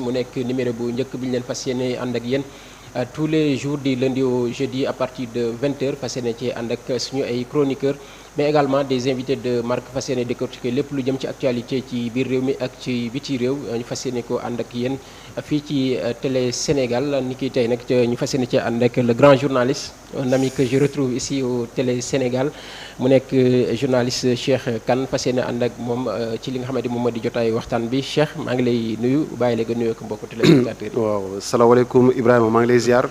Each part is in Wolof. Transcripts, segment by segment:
mu nekk numéro bu njëkk bi ñu leen fas yéene ànd ak yéen tous les jours du lundi au jeudi à partir de 20h fas yéene ci ànd ak suñu ay chroniqueurs mais également des invités de marque fas yéene décortiquer lépp lu jëm ci actualité ci biir réew mi ak ci biti réew ñu fas yéene ko ànd ak yéen fii ci télé Sénégal ni ki tey nag ñu fas yéene ci ànd ak le grand journaliste un ami que je retrouve ici au télé Sénégal mu nekk journaliste Cheikh Kane fas yéene ànd ak moom ci li nga xamante moom moo di jotaay waxtaan bi Cheikh maa ngi lay nuyu bàyyi la nga nuyu ak mbokku téléspectateurs yi. waaw salaamaaleykum Ibrahima maa ngi lay ziar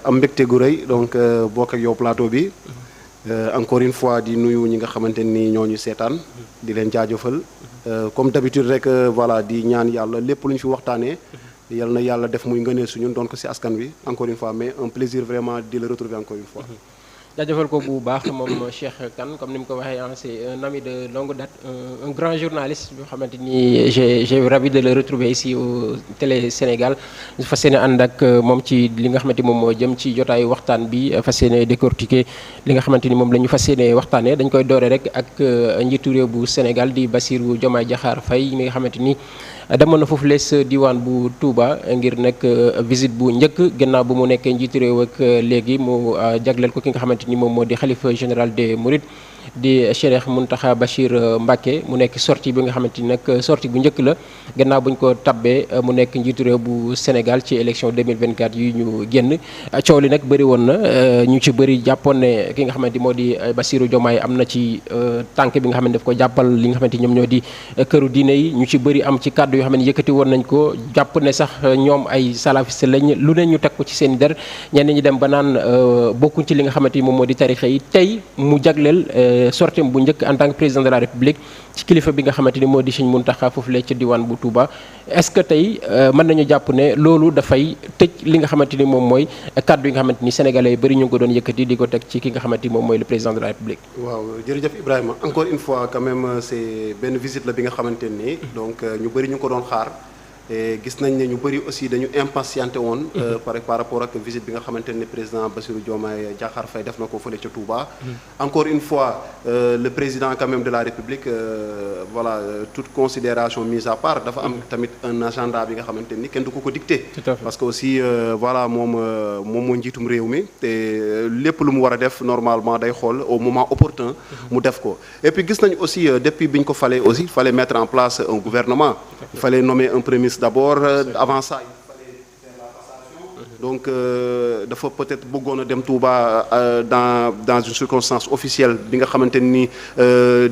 am mbégte gu rëy donc bokk ak yow plateau bi encore une fois di nuyu ñi nga xamante ni ñoo ñu seetaan di leen jaajëfal comme d'habitude rek voilà di ñaan yàlla lépp lu ñu fi waxtaanee. yal na yàlla def muy ngëneel su ñun doon ko ci askan wi encore une fois mais un plaisir vraiment de le retrouver encore une fois. jaajëfal ko bu baax moom Cheikh Kane comme ni mu ko waxee c'est un ami de longue date un grand journaliste boo xamante ni j'ai ravi de le retrouver ici au télé Sénégal ñu fas yéene ànd ak moom ci li nga xamante ni moom moo jëm ci jotaayu waxtaan bi fas yéene décortiquer li nga xamante ni moom la ñu fas yéene waxtaanee dañ koy doore rek ak njiitu réew bu Sénégal di Bassirou Diomaye Diakhar Faye mi nga xamante ni demoon na foofu les diwaan bu Touba ngir nekk visite bu njëkk gannaaw bu mu nekkee njiitu réew ak léegi mu jagleel ko ki nga xamante ni moom moo di xalifa général des Mourides di Cheikh Mountakha Bachir Mbacké mu nekk sortie bi nga xamante ni nag sortie bu njëkk la gannaaw bu ñu ko tabbee mu nekk njiitu réew bu Sénégal ci élection 2024 yu ñu génn coow li nag bëri woon na ñu ci bëri jàppoon ne ki nga xamante moo di Bassirou Diomaye am na ci tànk bi nga xamante daf ko jàppal li nga xamante ñoom ñoo di këru diine yi ñu ci bëri am ci kàddu yoo xam ne yëkkati woon nañ ko jàpp ne sax ñoom ay salafiste lañ lu ne ñu teg ko ci seen der ñenn ñi dem ba naan bokkuñ ci li nga xamante ni moom moo di tarixa yi tey mu jagleel sortie bu njëkk en tant que président de la République ci kilifa bi nga xamante ni moo di Sëñ Mountakha foofu la ci diwaan bu Touba est-ce que tey mën nañu jàpp ne loolu dafay tëj li nga xamante ni moom mooy kàddu yi nga xamante ni sénégalais yi bëri ñu ngi ko doon yëkkati di ko teg ci ki nga xamante ni moom mooy le président de la République. waaw jërëjëf Ibrahima encore une fois quand même c'est benn visite la bi nga xamante ni donc ñu bëri ñu ko doon xaar. gis nañ ne ñu bëri aussi dañu impatienté woon par rapport ak visite bi nga xamante ne président Bassirou Diomaye Diakhar Faye def na ko fële ca Touba. encore une fois le président quand même de la République voilà toute considération mise à part dafa am tamit un agenda bi nga xamante ni kenn du ko dicté parce que aussi voilà moom moo njiitum réew mi te lépp lu mu war a def normalement day xool au moment opportun mu def ko et puis gis nañ aussi depuis bi ñu ko falee aussi il fallait mettre en place un gouvernement il fallait nommer un premier ministre d'abord avant ça il fallait faire la passation donc dafa peut-être bëggoon a dem Touba dans une circonstance officielle bi nga xamante ni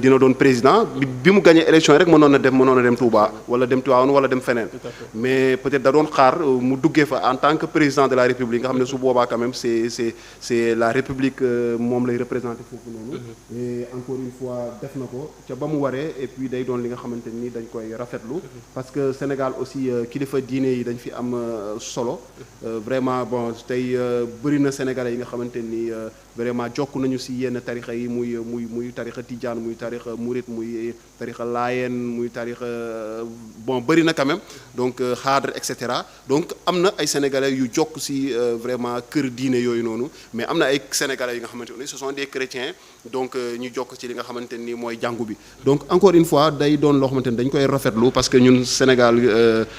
dina doon président bi mu gagné élection yi rek mënoon a dem Touba wala dem Tivaouane wala dem feneen mais peut-être da doon xaar mu duggee fa en tant que président de la République nga xam ne su boobaa quand même c'est la République moom lay représenter foofu noonu et encore une fois def na ko ca ba mu waree et puis day doon li nga xamante ni dañ koy rafetlu parce que Sénégal aussi kilifa diine yi dañ fi am solo vraiment bon tey bëri na sénégalais yi nga xamante ni vraiment jokk nañu ci yenn tarixa yi muy tarixa tijaan muy tarixa murit muy tarixa laayeen muy tarixa bon bëri na quand même donc xaadre et cetera donc am na ay sénégalais yu jokk ci vraiment kër diine yooyu noonu mais am na ay sénégalais yi nga xamante ni ce sont des chrétiens donc ñu jokk ci li nga xamante ni mooy jàngu bi donc encore une fois day doon loo xamante ni dañ koy rafetlu parce que ñun Sénégal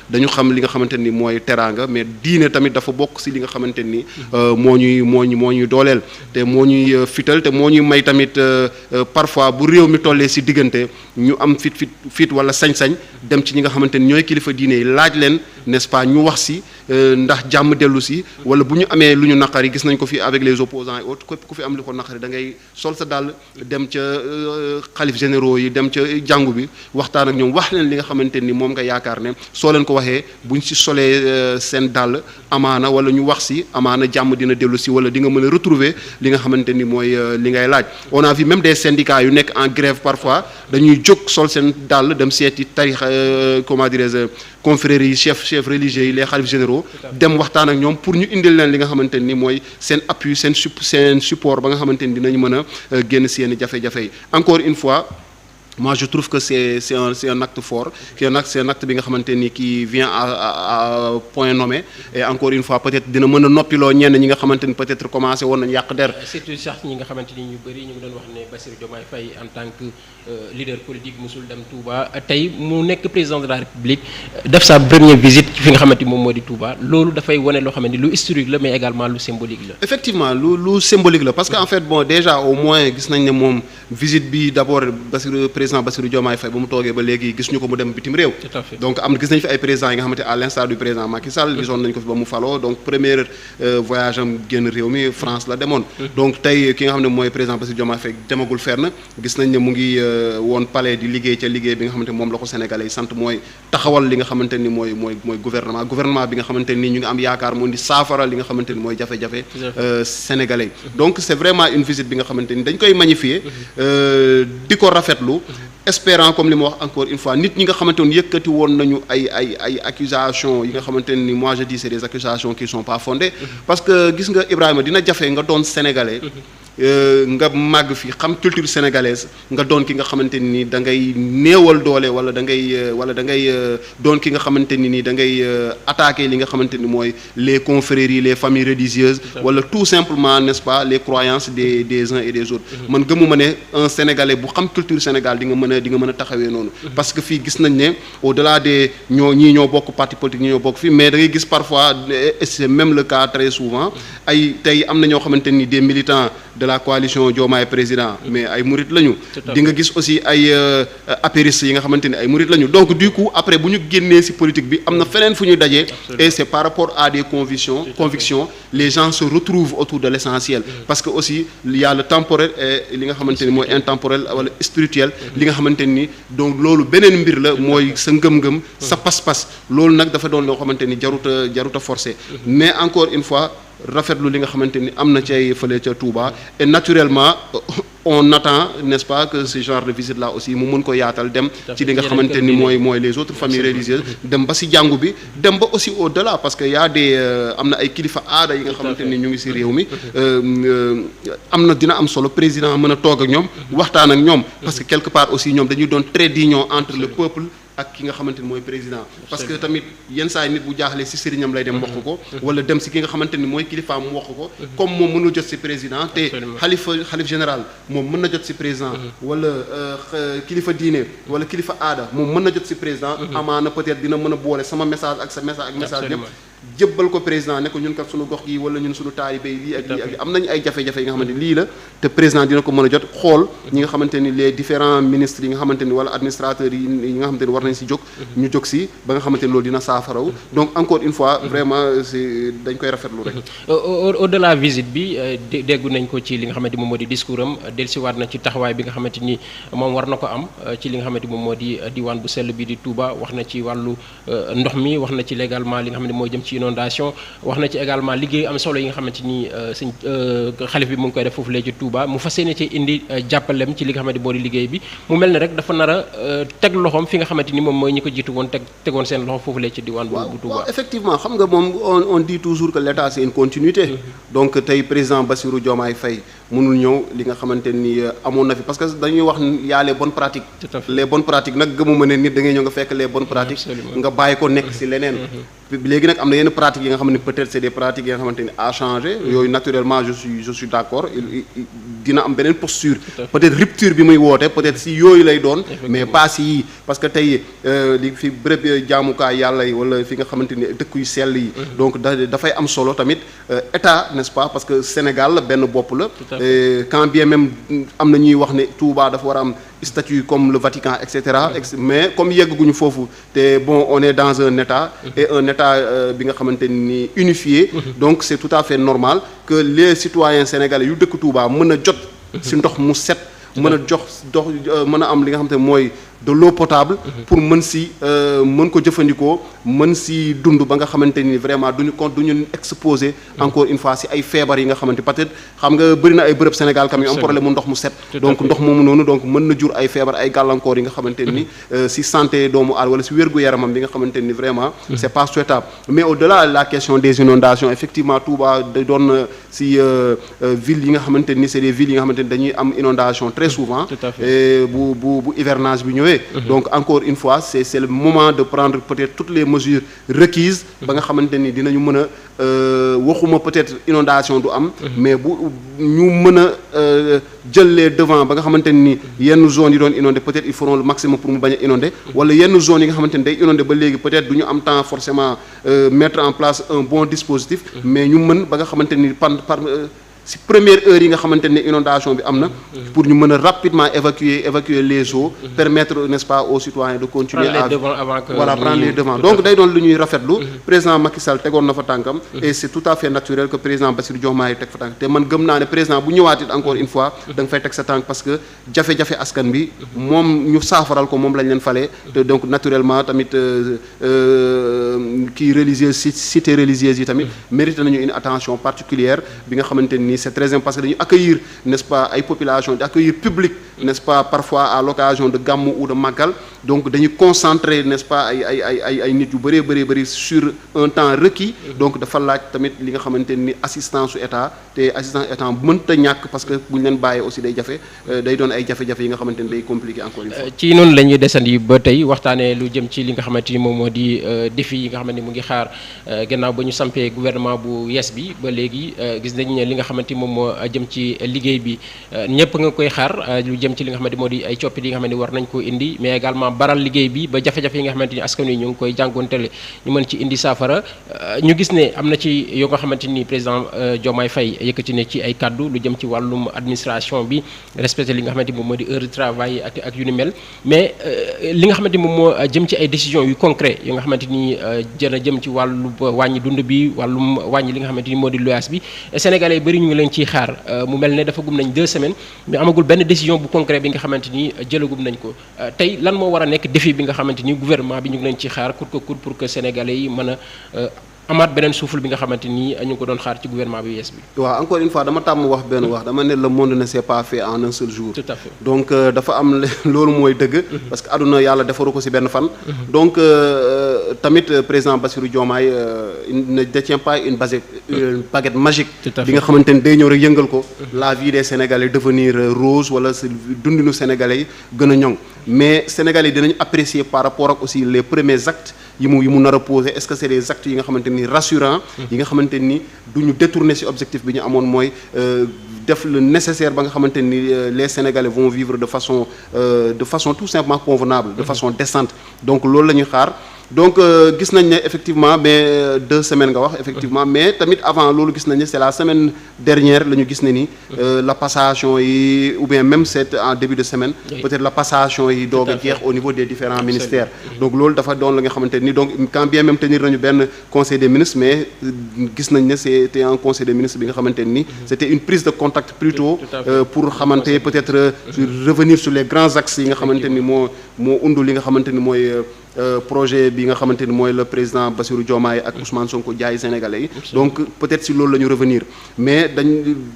dañu xam li nga xamante ni mooy teraanga mais diine tamit dafa bokk ci li nga xamante ni moo ñuy dooleel te moo ñuy fital te moo ñuy may tamit parfois bu réew mi tollee ci diggante ñu am fit wala sañ-sañ dem ci ñi nga xamante ni ñooy kilifa diine yi laaj leen n'est-ce pas ñu wax ci ndax jàmm dellu ci wala bu ñu amee lu ñu naqari gis nañ ko fi avec les opposants et autres képp ku fi am li ko naqari da ngay sol sa dàll dem ca xalif généraux yi dem ca jàngu bi waxtaan ak ñoom wax leen li nga xamante ni moom nga yaakaar ne soo leen ko waxee buñ ci solee seen dàll amaana wala ñu wax ci amaana jàmm dina dellu ci wala di nga mën a retrouver li nga xamante ni mooy li ngay laaj on a vu même des syndicats yu nekk en grève parfois dañuy jóg sol seen dàll dem seeti tarixa comment dirais-je confréries yi chef religieux yi les xalif généraux dem waxtaan ak ñoom pour ñu indil leen li nga xamante ni mooy seen appui seen support ba nga xamante ni dinañ mën a génn ci yenn jafe-jafe yi encore une fois moi je trouve que c'est un acte fort, c'est un acte bi nga xamante ni qui vient à point nommé, et encore une fois peut-être dina mën a noppiloo ñenn ñi nga xamante ni peut-être commencé woon nañu yàq der. surtout sax ñi nga xamante ni ñu bëri ñu ngi doon wax ne Bassirou Diomaye Faye en tant que leader politique musul dem Touba tey mu nekk président de la République def sa première visite fi nga xamante ni moom moo di Touba loolu dafay wane loo xamante ni lu historique la mais également lu symbolique la. Effectivement lu symbolique la parce que en fait bon déjà au moins gis nañ ne moom visite bi d'abord président Bassirou Diomaye Faye ba mu toogee ba léegi gis ñu ko mu dem bitim réew. Tout à fait. Donc gis nañ fi ay présidents yi nga xamante à l'instar du président Macky Sall gisoon nañ ko fi ba mu faloo donc premier voyage am génn réew mi France la demoon. Donc tey ki nga xam ne mooy président Bassirou Diomaye Faye demagul fenn gis nañ ne mu ngi woon palais di liggéey ca liggéey bi nga xamante moom la ko Sénégalais yi sant mooy taxawal li nga xamante ni mooy gouvernement bi nga xamante ni ñu ngi am yaakaar moo di saafara li nga xamante ni mooy jafe-jafe sénégalais. Donc c'est vraiment une visite bi nga xamante ni dañ koy magnifier di ko rafetlu. Espérant comme li ma wax encore une fois nit ñi nga xamante ne yëkkati woon nañu ay accusations yi nga xamante ni moi je dis c'est des accusations qui sont pas fondées parce que gis nga Ibrahima dina jafe nga doon sénégalais nga màgg fi xam culture sénégalaise nga doon ki nga xamante ni da ngay néewal doole wala da ngay doon ki nga xamante ni da ngay attaquer li nga xamante ni mooy les confréries les familles religieuses wala tout simplement n'est-ce pas les croyances des uns et des autres man gëmuma ne un sénégalais bu xam culture Sénégal di nga mën a taxawee noonu parce que fii gis nañ ne au-delà des ñoo bokk parti politique ñoo bokk fii mais da ngay gis parfois et c'est même le cas très souvent tey am na ñoo xamante ni des militants de la coalition Diomaye président mais ay murit lañu di nga gis aussi ay apéristes yi nga xamante ni ay murit lañu donc du coup après bu ñu génnee ci politique bi am na feneen fu ñu dajee et c'est par rapport à des convictions les gens se retrouvent autour de l'essentiel parce que aussi il y a le temporel et li nga xamante ni mooy intemporel wala spirituel li nga xamante ni donc loolu beneen mbir la mooy sa ngëm-ngëm sa pas-pas loolu nag dafa doon loo xamante ni jaruta forcé mais encore une fois rafetlu li nga xamante ni am na cay fële ca Touba et naturellement on attend n'est-ce pas que ce genre de visite là aussi mu mën ko yaatal dem ci li nga xamante ni mooy les autres familles religieuses dem ba ci jàngu bi dem ba aussi au-delà parce que y a des am na ay kilifa aada yi nga xamante ni ñu ngi ci réew mi dina am solo président mën a toog ak ñoom waxtaan ak ñoom parce que quelque part aussi ñoom dañuy doon trait d'union entre le peuple ak ki nga xamante ni mooy président parce que tamit yenn saa yi nit bu jaaxlee ci sëriñam lay dem wax ko wala dem ci ki nga xamante ni mooy kilifa mu wax ko comme moom mënul jot ci président te xalif général moom mën na jot ci président wala kilifa diine wala kilifa aada moom mën na jot ci président amaana peut-être dina mën a boole sama message ak sa message ak message yëpp jëbbal ko président ne ko ñun kat suñu gox gi wala ñun suñu taalibe lii ak lii ak am nañu ay jafe-jafe yi nga xamante ni lii la te président dina ko mën a jot xool ñi nga xamante ni les différents ministres yi nga xamante ni wala administrateurs yi nga xamante ni war nañ ci jóg ñu jóg ci ba nga xamante ni loolu dina saafaraw donc encore une fois vraiment c'est dañ koy rafetlu rek. au-delà visite bi déggu nañ ko ci li nga xamante ni moom moo di discours am dellusiwaat na ci taxawaay bi nga xamante ni moom war na ko am ci li nga xamante ni moom moo di diwaan bu sell bi di Touba wax na ci wàllu ndox mi wax na ci légalement li nga xam ne mooy jëm ci inondation wax na ci également liggéey am solo yi nga xamante ni sëñ xalif bi mu ngi koy def foofu léegi Touba mu fas yéene ci indi jàppalem ci li nga xamante ni moo di liggéey bi mu mel ne rek dafa nar a teg loxoom fi nga xamante ni moom mooy ñi ko jiitu woon tegoon seen loxo foofu léegi ci diwaan bu Touba. waaw effectivement xam nga moom on dit toujours que l'État c'est une continuité donc tey président Bassirou Diomaye Faye mënul ñëw li nga xamante ni amoon na fi parce que dañuy wax y a les bonnes pratiques les bonnes pratiques nag gëmuma ne nit da ngay ñëw nga fekk les bonnes pratiques nga bàyyi ko nekk ci leneen léegi nag am na yenn pratiques yi nga xam ne peut-être c'est des pratiques yi nga xamante ni à changer yooyu naturellement je suis d'accord dina am beneen posture peut-être rupture bi muy woote peut-être si yooyu lay doon mais pas si yii parce que tey li fi bërëb jaamukaay yàlla yi wala fi nga xamante ni dëkk yu sell yi donc dafay am solo tamit état n'est-ce pas parce que Sénégal benn bopp la quand bien même am na ñuy wax ne Touba dafa war a am statut comme le Vatican etc mais comme yegguñu foofu te bon on est dans un état et un état bi nga xamante ni unifié donc c'est tout à fait normal que les citoyens sénégalais yu dëkk Touba mën a jot ci ndox mu set mën a mën a am li nga xamante ne mooy de l'eau potable pour mën si mën ko jëfandikoo mën si dund ba nga xamante ni vraiment duñu exposé encore une fois si ay feebar yi nga xamante peut-être xam nga bëri na ay bërëb Sénégal kam yu am problème mu ndox mu set donc ndox moomu noonu donc mën na jur ay feebar ay gàllankoor yi nga xamante ni si santé doomu aadama wala si wér-gu-yaramam bi nga xamante ni vraiment c'est pas souhaitable mais au-delà de la question des inondations effectivement Touba da doon si ville yi nga xamante ni c'est des villes yi nga xamante ni dañuy am inondation très souvent bu hivernage bi ñëwee donc encore une fois c'est le moment de prendre peut-être toutes les mesures requises ba nga xamante ni dinañu mën a waxuma peut-être inondation du am mais bu ñu mën a jël les devants ba nga xamante ni yenn zones yi doon inondé peut-être ils feront le maximum pour mu bañ a inondé wala yenn zones yi nga xamante ni day inondé ba léegi peut-être du ñu am temps forcément mettre en place un bon dispositif mais ñu mën ba nga xamante ni par si première heure yi nga xamante ne inondation bi am na pour ñu mën a rapidement évacuer les eaux permettre n'est-ce pas aux citoyens de continuer à prendre les devants donc day doon lu ñuy rafetlu président Macky Sall tegoon na fa tànkam et c'est tout à fait naturel que président Bassirou Diomaye teg fa tànk te man gëm naa ne président bu ñëwaatit encore une fois da nga fay teg sa tànk parce que jafe-jafe askan bi moom ñu saafaral ko moom lañ leen falee te donc naturellement tamit kii religieuse cité religieuse yi tamit mérité nañu une attention particulière bi nga xamante ni c'est très important parce que dañu accueillir n'est-ce pas ay population di accueillir public n'est-ce pas parfois à l'occasion de gàmmu ou de màggal donc dañuy concentrer n'est-ce pas ay nit yu bëri sur un temps requis donc dafa laaj tamit li nga xamante ni assistance su état te assistance état mënta ñàkk parce que bu ñu leen bàyyee aussi day jafe day doon ay jafe-jafe yi nga xamante ni day compliqué encore une fois. ci noonu la ñuy desandi ba tey waxtaanee lu jëm ci li nga xamante ni moom moo di défi yi nga xamante ni mu ngi xaar gannaaw ba ñu sampee gouvernement bu yees bi ba léegi gis nañu ne li nga xamante ni moom moo jëm ci liggéey bi ñëpp nga koy xaar lu jëm ci li nga xamante moo di ay coppite yi nga xamante ni war nañ koo indi mais également baral liggéey bi ba jafe-jafe yi nga xamante ni askan wi ñu ngi koy jànkontele ñu mën ci indi saafara ñu gis ne am na ci yoo nga xamante ni président Diomaye Faye yëkkati ne ci ay kaddu lu jëm ci wàllum administration bi respecté li nga xamante ni moom moo di heure de travail ak yu ni mel mais li nga xamante ni moom moo jëm ci ay décisions yu concret yoo nga xamante ni jëm ci wàllu wàññi dund bi wàllum wàññi li nga xamante ni moo di loyaas bi sénégalais yi bëri ñu ngi leen ciy xaar mu mel ne dafa gum nañ 2 semaines mais amagul benn décision bu concret bi nga xamante ni jëlagum nañ ko tey lan moo war a nekk défi bi nga xamante ni gouvernement bi ñu ngi leen ci xaar pour que sénégalais yi mën a amaat beneen souffle bi nga xamante ni ñu ngi ko doon xaar ci gouvernement bi yees bi. waaw encore une fois dama tàmm wax benn wax dama ne le monde ne s'est pas fait en un seul jour. tout à fait donc dafa am loolu mooy dëgg. parce que àdduna yàlla defaru ko ci benn fan. donc tamit président Bassirou Diomaye ne détient pas une baguette magique. bi nga xamante ni day ñëw rek yëngal ko. la vie des Sénégalais devenir rose wala dundinu Sénégalais yi gën a ñoŋ mais Sénégalais yi dinañ apprécier par rapport ak aussi les premiers actes. yi mu nar a poser est-ce que c'est des actes yi nga xamante ni rassurants yi nga xamante ni du ñu détourner ci objectif bi ñu amoon mooy def le nécessaire ba nga xamante ni les Sénégalais vont vivre de façon tout simplement convenable de façon décente donc loolu la ñuy xaar donc gis nañ ne effectivement mais 2 semaines nga wax effectivement mais tamit avant loolu gis nañ ne c'est la semaine dernière la ñu gis ne ni la passation yi ou bien même c'est en début de semaine peut-être la passation yi doog a jeex au niveau des différents ministères donc loolu dafa doon la nga xamante ni donc quand bien même tenir nañu benn conseil des ministres mais gis nañ ne c'était un conseil des ministres bi nga xamante ni c'était une prise de contact plutôt pour xamante peut-être revenir sur les grands axes yi nga xamante ni moo undu li nga xamante ni mooy projet bi nga xamante ni mooy le président Bassirou Diomaye ak Ousmane Sonko jaay Sénégalais yi donc peut-être si loolu la ñu revenir mais dañ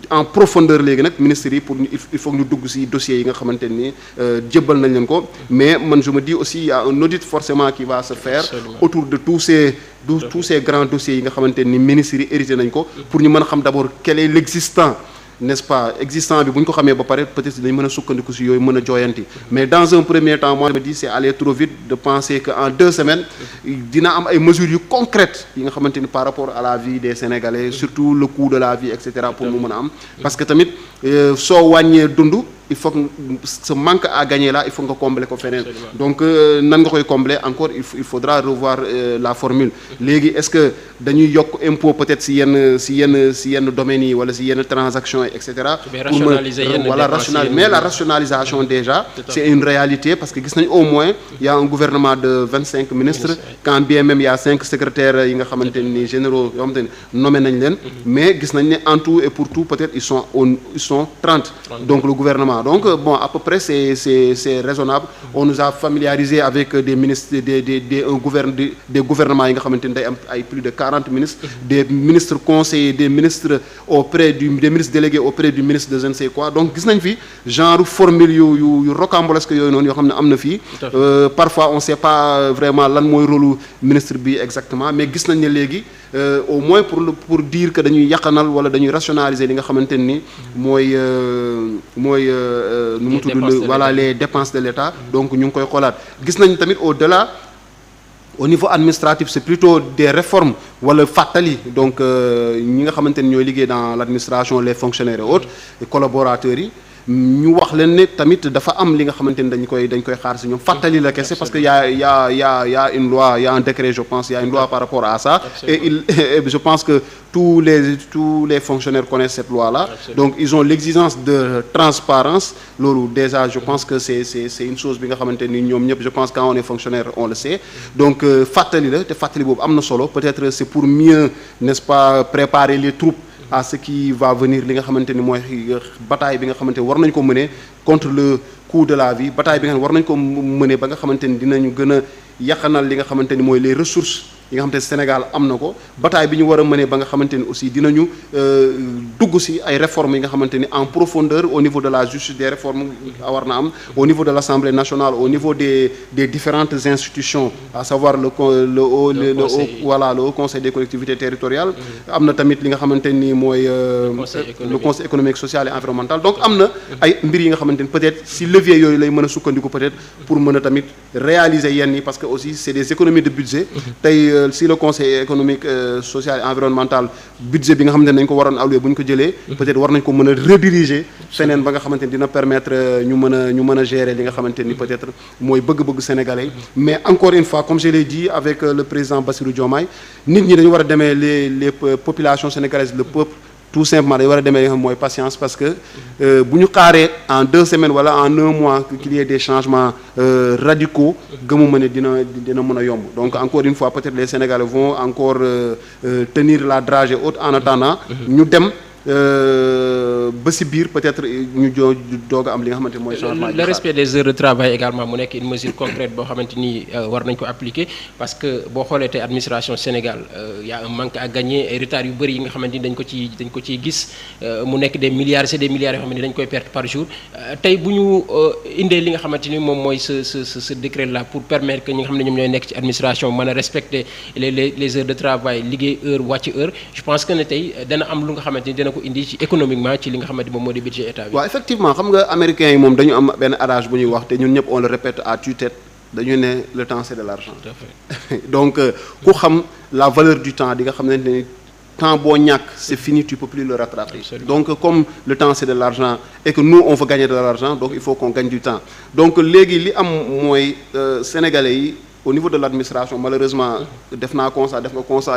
en profondeur léegi nag ministres yi pour il faut ñu dugg si dossiers yi nga xamante ni jébbal nañ leen ko mais man je me dis aussi il y a un audit forcément qui va se faire autour de tous ces grands dossiers yi nga xamante ni ministres yi hérité nañ ko pour ñu mën a xam d'abord quel est l'existant n'est-ce pas existant bi bu ñu ko xamee ba pare peut-être dañu mën a sukkandiku ci yooyu mën a jooyanti mais dans un premier temps moi je me dis c'est aller trop vite de penser que en 2 semaines dina am ay mesures yu concrètes yi nga xamante ni par rapport à la vie des Sénégalais surtout le coût de la vie et cetera pour mu mën a am parce que tamit soo wàññee dund il faut que ce manque à gagner là il faut nga combler ko feneen donc nan nga koy combler encore il faudra revoir la formule léegi est-ce que dañuy yokk impôt peut-être si yenn domaines yi wala si yenn transactions et cetera pour voilà rationaliser mais la rationalisation déjà c'est une réalité parce que gis nañ au moins il y a un gouvernement de 25 ministres quand bien même il y a 5 secrétaires yi nga xamante ni généraux yoo xamante ni nommé nañ leen mais gis nañ ne en tout et pour tout peut-être ils sont 30 donc le gouvernement effectivement. Donc bon, à peu près c'est raisonnable. On nous a familiarisé avec des ministres des gouvernements yi nga xamante ni day am ay plus de 40 ministres, des ministres conseillers, des ministres des ministres délégués auprès du ministre de je ne sais quoi. Donc gis nañ fi genre formule yu rocambolesque yooyu noonu yoo xam ne am na fii. Parfois on sait pas vraiment lan mooy rôle ministre bi exactement, mais gis nañ ne léegi au moins pour dire que dañuy yàqanal wala dañuy rationaliser li nga xamante ni mooy nu mu tudd voilà les dépenses de l'État. Donc ñu ngi koy xoolaat. Gis nañ tamit au-delà au niveau administratif c'est plutôt des réformes wala fàttali donc ñi nga xamante ni ñooy liggéey dans l'administration, les fonctionnaires et autres les collaborateurs yi ñu wax leen ne tamit dafa am li nga xamante ni dañ koy xaar si ñoom fàttali la kese parce que y a une loi, y a un décret, je pense, y a une loi par rapport à ça. Absolument. Et je pense que tous les fonctionnaires connaissent cette loi-là. Absolument. Donc ils ont l'exigence de transparence. Loolu déjà je pense que c'est une chose bi nga xamante ni ñoom ñëpp je pense quand on est fonctionnaire on le sait. Donc fàttali la te fàttali boobu am na solo peut-être c'est pour mieux, n'est-ce pas, préparer les troupes à ce qui va venir, li nga xamante ni mooy bataille bi nga xamante ni war nañ ko mener contre le coût de la vie, bataille bi nga xam war nañ ko mener ba nga xamante ni dinañu gën a yàqanal li nga xamante ni mooy les ressources yi nga xamante ni Sénégal am na ko, bataille bi ñu war a mener ba nga xamante ni aussi dinañu dugg ci ay réformes yi nga xamante ni en profondeur au niveau de la justice, des réformes war na am au niveau de l'Assemblée nationale, au niveau des différentes institutions, à savoir le Haut Conseil des collectivités territoriales, am na tamit li nga xamante ni mooy le Conseil économique, social et environnemental. Donc am na ay mbir yi nga xamante ni peut-être ci levier yooyu lay mën a sukkandiku peut-être pour mën a tamit réaliser yenn yi parce que aussi c'est des économies de budget. Tey si le Conseil économique, social et environnemental budget bi nga xamante ne dañ ko waroon allouer bu ñu ko jëlee peut-être war nañ ko mën a rediriger feneen ba nga xamante ni dina permettre ñu mën a gérer li nga xamante ni peut-être mooy bëgg-bëgg sénégalais. Mais encore une fois comme je l'ai dit avec le président Bassirou Diomaye, nit ñi dañu war a demee les populations sénégalaises, le peuple tout simplement dañu war a demee li nga xam mooy patience parce que bu ñu xaaree en 2 semaines wala en 1 mois qu'il y ait des changements radicaux gëmuma ne dina mën a yomb. Donc encore une fois peut-être les Sénégalais vont encore tenir la dragée haute en attendant ñu dem ba si biir peut-être ñu doog a am li nga xamante mooy changement. Le respect des heures de travail également mu nekk une mesure concrète boo xamante ni war nañ ko appliquer parce que boo xoolee tey administration Sénégal y a un manque à gagner ay retard yu bëri yi nga xamante ni dañ ko ciy gis mu nekk des milliards c'est des milliards yoo xamante ni dañ koy perdre par jour. Tey bu ñu indee li nga xamante ni moom mooy ce décret là pour permettre que ñi nga xam ne ñoom ñooy nekk ci administration mën a respecter les heures de travail, liggéey heure wàcc heure, je pense que ne tey dana am lu nga xamante ni dana ko indi ci économiquement ci li nga xamante moom moo di budget état bi. waaw effectivement xam nga américains yi moom dañu am benn adage bu ñuy wax te ñun ñëpp on le répète à tue-tête, dañu ne le temps c'est de l'argent. Tout à fait. Donc ku xam la valeur du temps di nga xam ne temps boo ñàkk c'est fini, tu peux plus le rattraper. Absolument. Donc comme le temps c'est de l'argent et que nous on veut gagner de l'argent, donc il faut qu'on gagne du temps. Donc léegi li am mooy sénégalais yi au niveau de l'administration malheureusement def nga constat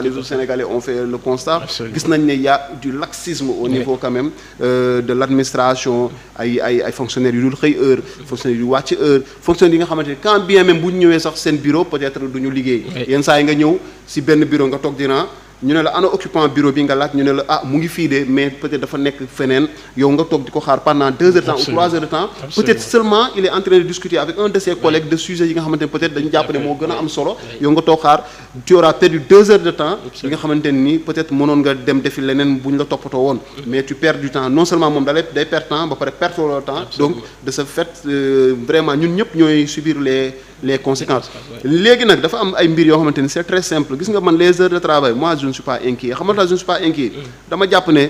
les autres Sénégalais ont fait le constat. Gis nañ ne y a du laxisme au niveau quand même de l'administration, ay fonctionnaires yu dul xëy heure, fonctionnaires yu wàcc heure, fonctionnaires yi nga xamante ne quand bien même bu ñu ñëwee sax seen bureau peut-être du ñu liggéey. Yenn saa yi nga ñëw ci benn bureau nga toog dina ñu ne la ana occupant bureau bi nga laaj ñu ne la ah mu ngi fii de mais peut-être dafa nekk feneen yow nga toog di ko xaar pendant 2 heures de temps ou 3 heures de temps. Peut-être seulement il est en train de discuter avec un de ses collègues de sujets yi nga xamante ne peut-être dañu jàpp ne moo gën a am solo yow nga toog xaar tu auras perdu 2 heures de temps yi nga xamante ne ni peut-être mënoon nga dem defi leneen bu ñu la toppatoo woon mais tu perds du temps non seulement moom day perdre temps ba pare perdre le temps. Donc de ce fait vraiment ñun ñëpp ñooy subir les conséquences. Léegi nag dafa am ay mbir yoo xamante ni c'est très simple gis nga man les heures de travail moi je ne suis pas inquiet xam nga je ne suis pas inquiet dama jàpp ne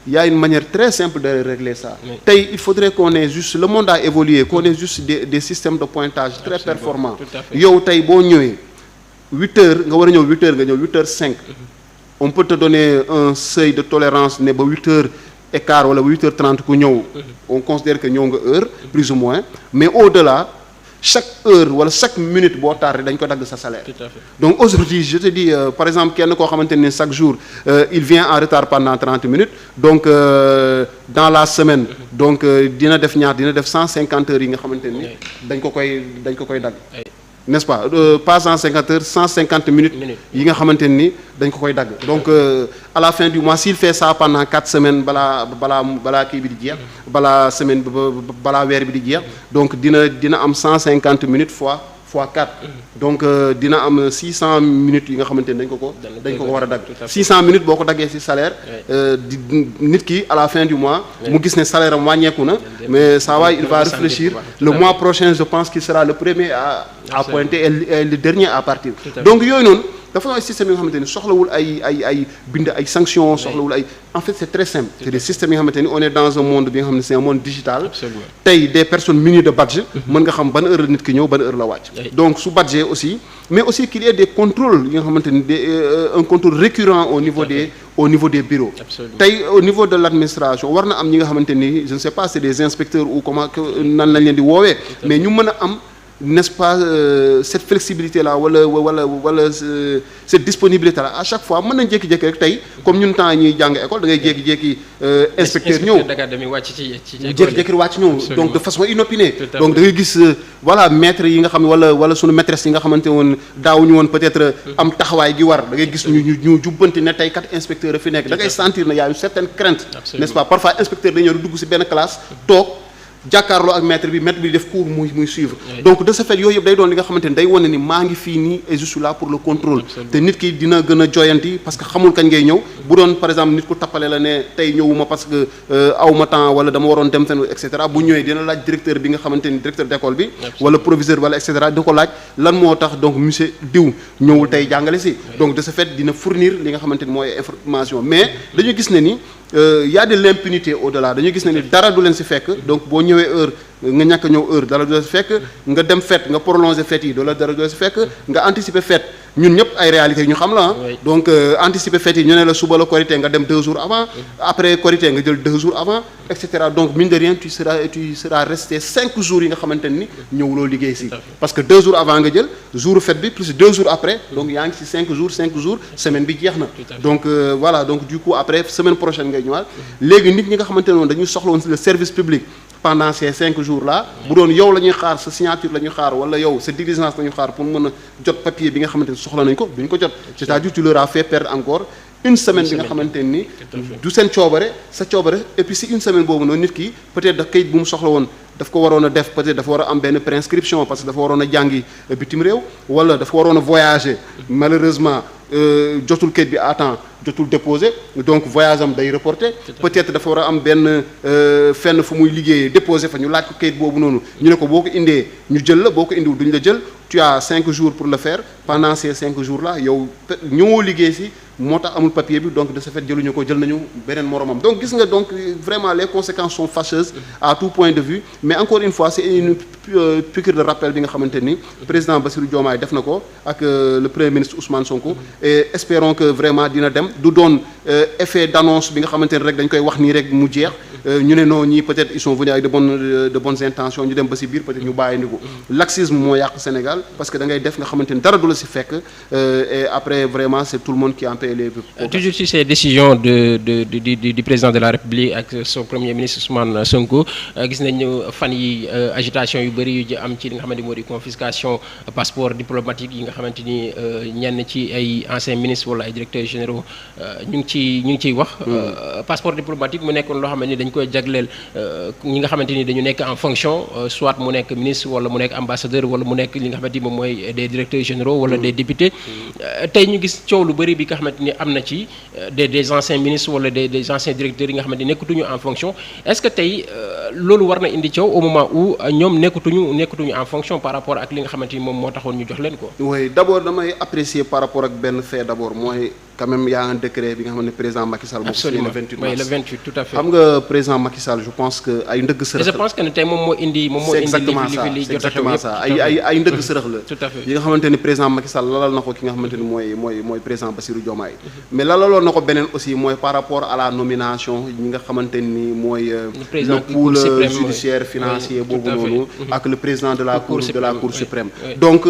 y a une manière très simple de régler ça. Tey il faudrait qu'on ait juste le monde a évolué qu'on ait juste des systèmes de pointage très performants. Yow tey boo ñëwee 8 heures nga war a ñëw 8 heures nga ñëw 8h05 on peut te donner un seuil de tolérance ne ba 8h15 wala 8h30 ku ñëw on considère que ñëw nga heure plus ou moins mais au-delà chaque heure wala chaque minute boo tardé dañ ko dagg sa salaire. Tout à fait. Donc aujourd'hui je te dis par exemple kenn koo xamante ne chaque jour il vient en retard pendant 30 minutes donc dans la semaine donc dina def 150 heures yi nga xamante ni dañ ko koy dagg. n'est-ce pas pas 150 heures 150 minutes yi nga xamante ni dañ ko koy dagg donc à la fin du mois s'il fait ça pendant 4 semaines balaa kii bi di jeex balaa semaine balaa weer bi di jeex donc dina am 150 minutes fois 4 donc dina am 600 minutes yi nga xamante ni dañ ko war a dagg 600 minutes boo ko daggee ci salaire nit ki à la fin du mois mu gis ne salaire am wàññeeku na mais ça va il va réfléchir le mois prochain je pense qu'il sera le premier à pointer et le dernier à partir donc yooyu noonu dafa am ay systèmes yi nga xamante ni soxlawul ay bind ay sanctions soxlawul ay en fait c'est très simple c'est des systèmes yi nga xamante ni on est dans un monde bi nga xam ne c'est un monde digital tey des personnes munies de badge mën nga xam ban heure la nit ki ñëw ban heure la wàcc donc su badgee aussi mais aussi qu'il y ait des contrôles yi nga xamante ni un contrôle récurrent au niveau des bureaux tey au niveau de l'administration war na am ñi nga xamante ni je ne sais pas c'est des inspecteurs ou comment nan lañ leen di woowee mais ñu mën a am n'est-ce pas cette flexibilité là wala cette disponibilité là à chaque fois mën nañ jékki-jékki rek tey comme ñun temps ñuy jàng école da ngay jékki-jékki inspecteur ñëw jékki-jékki wàcc ñëw donc de façon inopinée donc da ngay gis voilà maître yi nga xam ne wala sunu maîtresse yi nga xamante woon daawuñu woon peut-être am taxawaay gi war da ngay gis ñu jubbanti ne tey kat inspecteur a fi nekk da ngay sentir ne y a une certaine crainte n'est-ce pas parfois inspecteur dañoo dugg ci benn classe toog jàkkaarloo ak maître bi def cours muy suivre donc de ce fait yooyu yëpp day doon li nga xamante ni day wane ni maa ngi fii nii et je suis là pour le contrôle te nit ki dina gën a joyanti parce que xamul kañ ngay ñëw bu doon par exemple nit ku tappale la ne tey ñëwuma parce que awma temps wala dama waroon dem fenn et cetera bu ñëwee dina laaj directeur bi nga xamante ni directeur d'école bi wala proviseur wala et cetera di ko laaj lan moo tax donc monsieur diw ñëwul tey jàngale si donc de ce fait dina fournir li nga xamante ni mooy information mais dañu gis ne ni y a de l'impunité au-delà dañu gis ne ni dara du leen ci fekk donc boo ñëwee heure nga ñàkk a ñëw heure dara du la ci fekk nga dem fête nga prolonger fête yi dara du la ci fekk nga anticiper fête ñun ñëpp ay réalités ñu xam la donc anticiper fête yi ñu ne la suba la Korité nga dem 2 jours avant après Korité nga jël 2 jours avant et cetera donc mine de rien tu seras resté 5 jours yi nga xamante ni ñëwuloo liggéey ci parce que 2 jours avant nga jël jour fête bi plus 2 jours après donc yaa ngi ci 5 jours semaine bi jeex na donc voilà donc du coup après semaine prochaine ngay ñëwaat léegi nit ñi nga xamante ne woon dañuy soxla woon ci le service public pendant ces 5 jours là bu doon yow la ñuy xaar sa signature la ñuy xaar wala yow sa diligence la ñuy xaar pour mën a jot papier bi nga xamante ni soxla nañ ko duñ ko jot c'est-à-dire tu leur as fait perdre encore une semaine bi nga xamante ni du seen coobare sa coobare et puis si une semaine boobu noonu nit ki peut-être da kayit bu mu soxla woon daf ko waroon a def peut-être dafa war a am benn préinscription parce que dafa waroon a jàngi bitim réew wala dafa waroon a voyager malheureusement jotul kayit bi à temps jotul déposé donc voyage am day reporté peut-être dafa war a am benn fenn fu muy liggéeyee déposé fa ñu laaj ko kayit boobu noonu ñu ne ko boo ko indee ñu jël la boo ko indiwul duñu la jël tu as 5 jours pour le faire pendant ces 5 jours là yow ñëwoo liggéey ci moo tax amul papier bi donc de ce fait jëluñu ko jël nañu beneen moromam donc gis nga donc vraiment les conséquences sont fâcheuses à tout point de vue mais encore une fois c'est une piqûre de rappel bi nga xamante ni président Bassirou Diomaye def na ko ak le premier ministre Ousmane Sonko et espérons que vraiment dina dem du doon effet d'annonce bi nga xamante ni rek dañ koy wax nii rek mu jeex ñu ne non ñii peut-être ils sont venus avec de bonnes intentions ñu dem ba ci biir peut-être ñu bàyyi ndiku laxisme moo yàq Sénégal parce que da ngay def nga xamante ni dara du la ci fekk et après vraiment c'est tout le monde qui en paie les pots. Toujours sur ces décisions du président de la République ak son premier ministre Ousmane Sonko gis nañu fan yi agitation yu bëri yu am ci li nga xamante ni moo di confiscation passeport diplomatique yi nga xamante ni ñenn ci ay anciens ministres wala ay directeurs généraux ñu ngi ciy wax. passeport diplomatique mu nekkoon loo xamante ni dañ koy jagleel ñi nga xamante ni dañu nekk en fonction soit mu nekk ministre wala mu nekk ambassadeur wala mu nekk li nga xamante ni moom mooy des directeurs généraux wala des députés tey ñu gis coow lu bëri bi nga xamante ni am na ci des anciens ministres wala des anciens directeurs yi nga xamante ni nekkatuñu en fonction est-ce que tey loolu war na indi coow au moment où ñoom nekkatuñu en fonction par rapport ak li nga xamante ni moom moo taxoon ñu jox leen ko. oui d'abord damay apprécier par rapport ak benn fait d'abord mooy quand même y a un décret bi nga xam ne président Macky Sall. absolument le 28 oui, mars le 28 tout à fait. xam nga président Macky Sall je pense que ay ndëgg sërëx la. je pense que ne tey moom moo indi c'est exactement ça ay ndëgg sërëx la. tout à fait yi nga xamante ni président Macky Sall lalal na ko ki nga xamante ni mooy président Bassirou Diomaye mais lalaloon na ko beneen aussi mooy par rapport à la nomination ñi nga xamante ni mooy le pool judiciaire financier boobu noonu ak le président de la cour suprême donc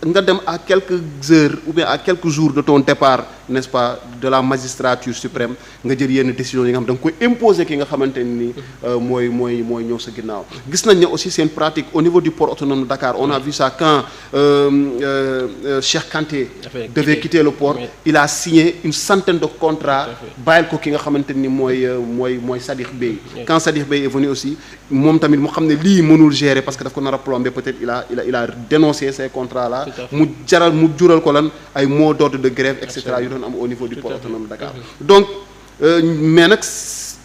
nga dem à quelques heures ou bien à quelques jours de ton départ n'est-ce pas de la magistrature suprême nga jël yenn décisions yi nga xam da nga koy imposer ki nga xamante ni mooy ñëw sa ginnaaw. gis nañ ne aussi c'est une pratique au niveau du port autonome de Dakar on a vu ça quand Cheikh Kanté devait quitter le port il a signé une centaine de contrats bàyyil ko ki nga xamante ni mooy Sadikh Bey. quand Sadikh Bey est venu aussi moom tamit mu xam ne lii mënul gérer parce que daf ko nar a plomber peut-être il a dénoncé ces contrats là mu jural ko lan ay mots d'ordre de grève et cetera yu doon am au niveau du port autonome de Dakar. donc mais nag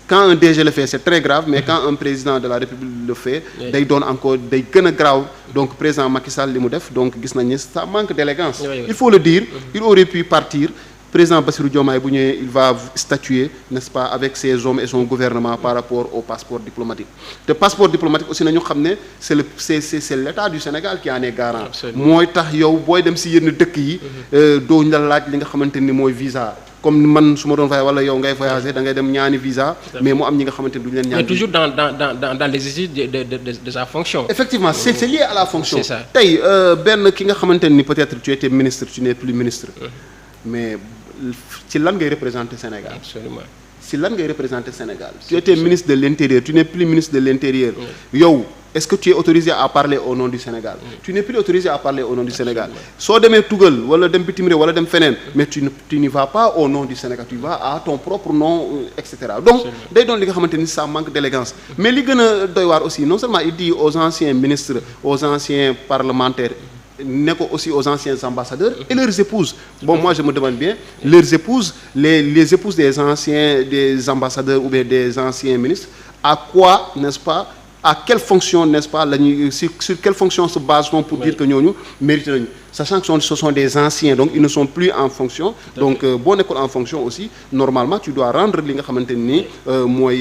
quand un DG le fait c'est très grave mais quand un président de la République le fait day doon encore day gën a grave. donc président Macky Sall li mu def donc gis nañ ne ça manque d'élégance. il faut le dire il aurait pu partir. président Bassirou Diomaye bu ñëwee il va statuer n'est-ce pas avec ses hommes et son gouvernement par rapport au passeport diplomatique te passeport diplomatique aussi nañu xam ne c'est l'état du Sénégal qui en est garant. mooy tax yow booy dem si yenn dëkk yi doo ñu la laaj li nga xamante ni mooy visa. comme man su ma doon voyager wala yow ngay voyager da ngay dem ñaani visa mais mu am ñi nga xamante ni duñu leen ñaan. mais toujours dans l'exercice de sa fonction. effectivement c'est lié à la fonction. c'est ça tey benn ki nga xamante ni peut-être tu étais ministre tu n'es plus ministre. mais ci lan ngay représenter Sénégal. absolument ci lan ngay représenter Sénégal. tu étais ministre de l'intérieur tu n'es plus ministre de l'intérieur. yow est-ce que tu es autorisé à parler au nom du Sénégal. tu n'es plus autorisé à parler au nom du Sénégal. soo demee tugal wala dem bitim réew wala dem feneen. mais tu n'y vas pas au nom du Sénégal tu vas à ton propre nom et cetera. donc day doon li nga xamante ni ça manque d'élégance. mais li gën a doy waar aussi non seulement il dit aux anciens ministres aux anciens parlementaires. ne ko aussi aux anciens ambassadeurs et leurs épouses. bon moi je me demande bien leurs épouses les épouses des ambassadeurs ou bien des anciens ministres à quoi n'est-ce pas à quelle fonction n'est-ce pas la ñuy sur quelle fonction se base-t-on pour dire que ñooñu mérité nañu sachant que ce sont des anciens donc ils ne sont plus en fonction donc boo nekkul en fonction aussi normalement tu dois rendre li nga xamante ni mooy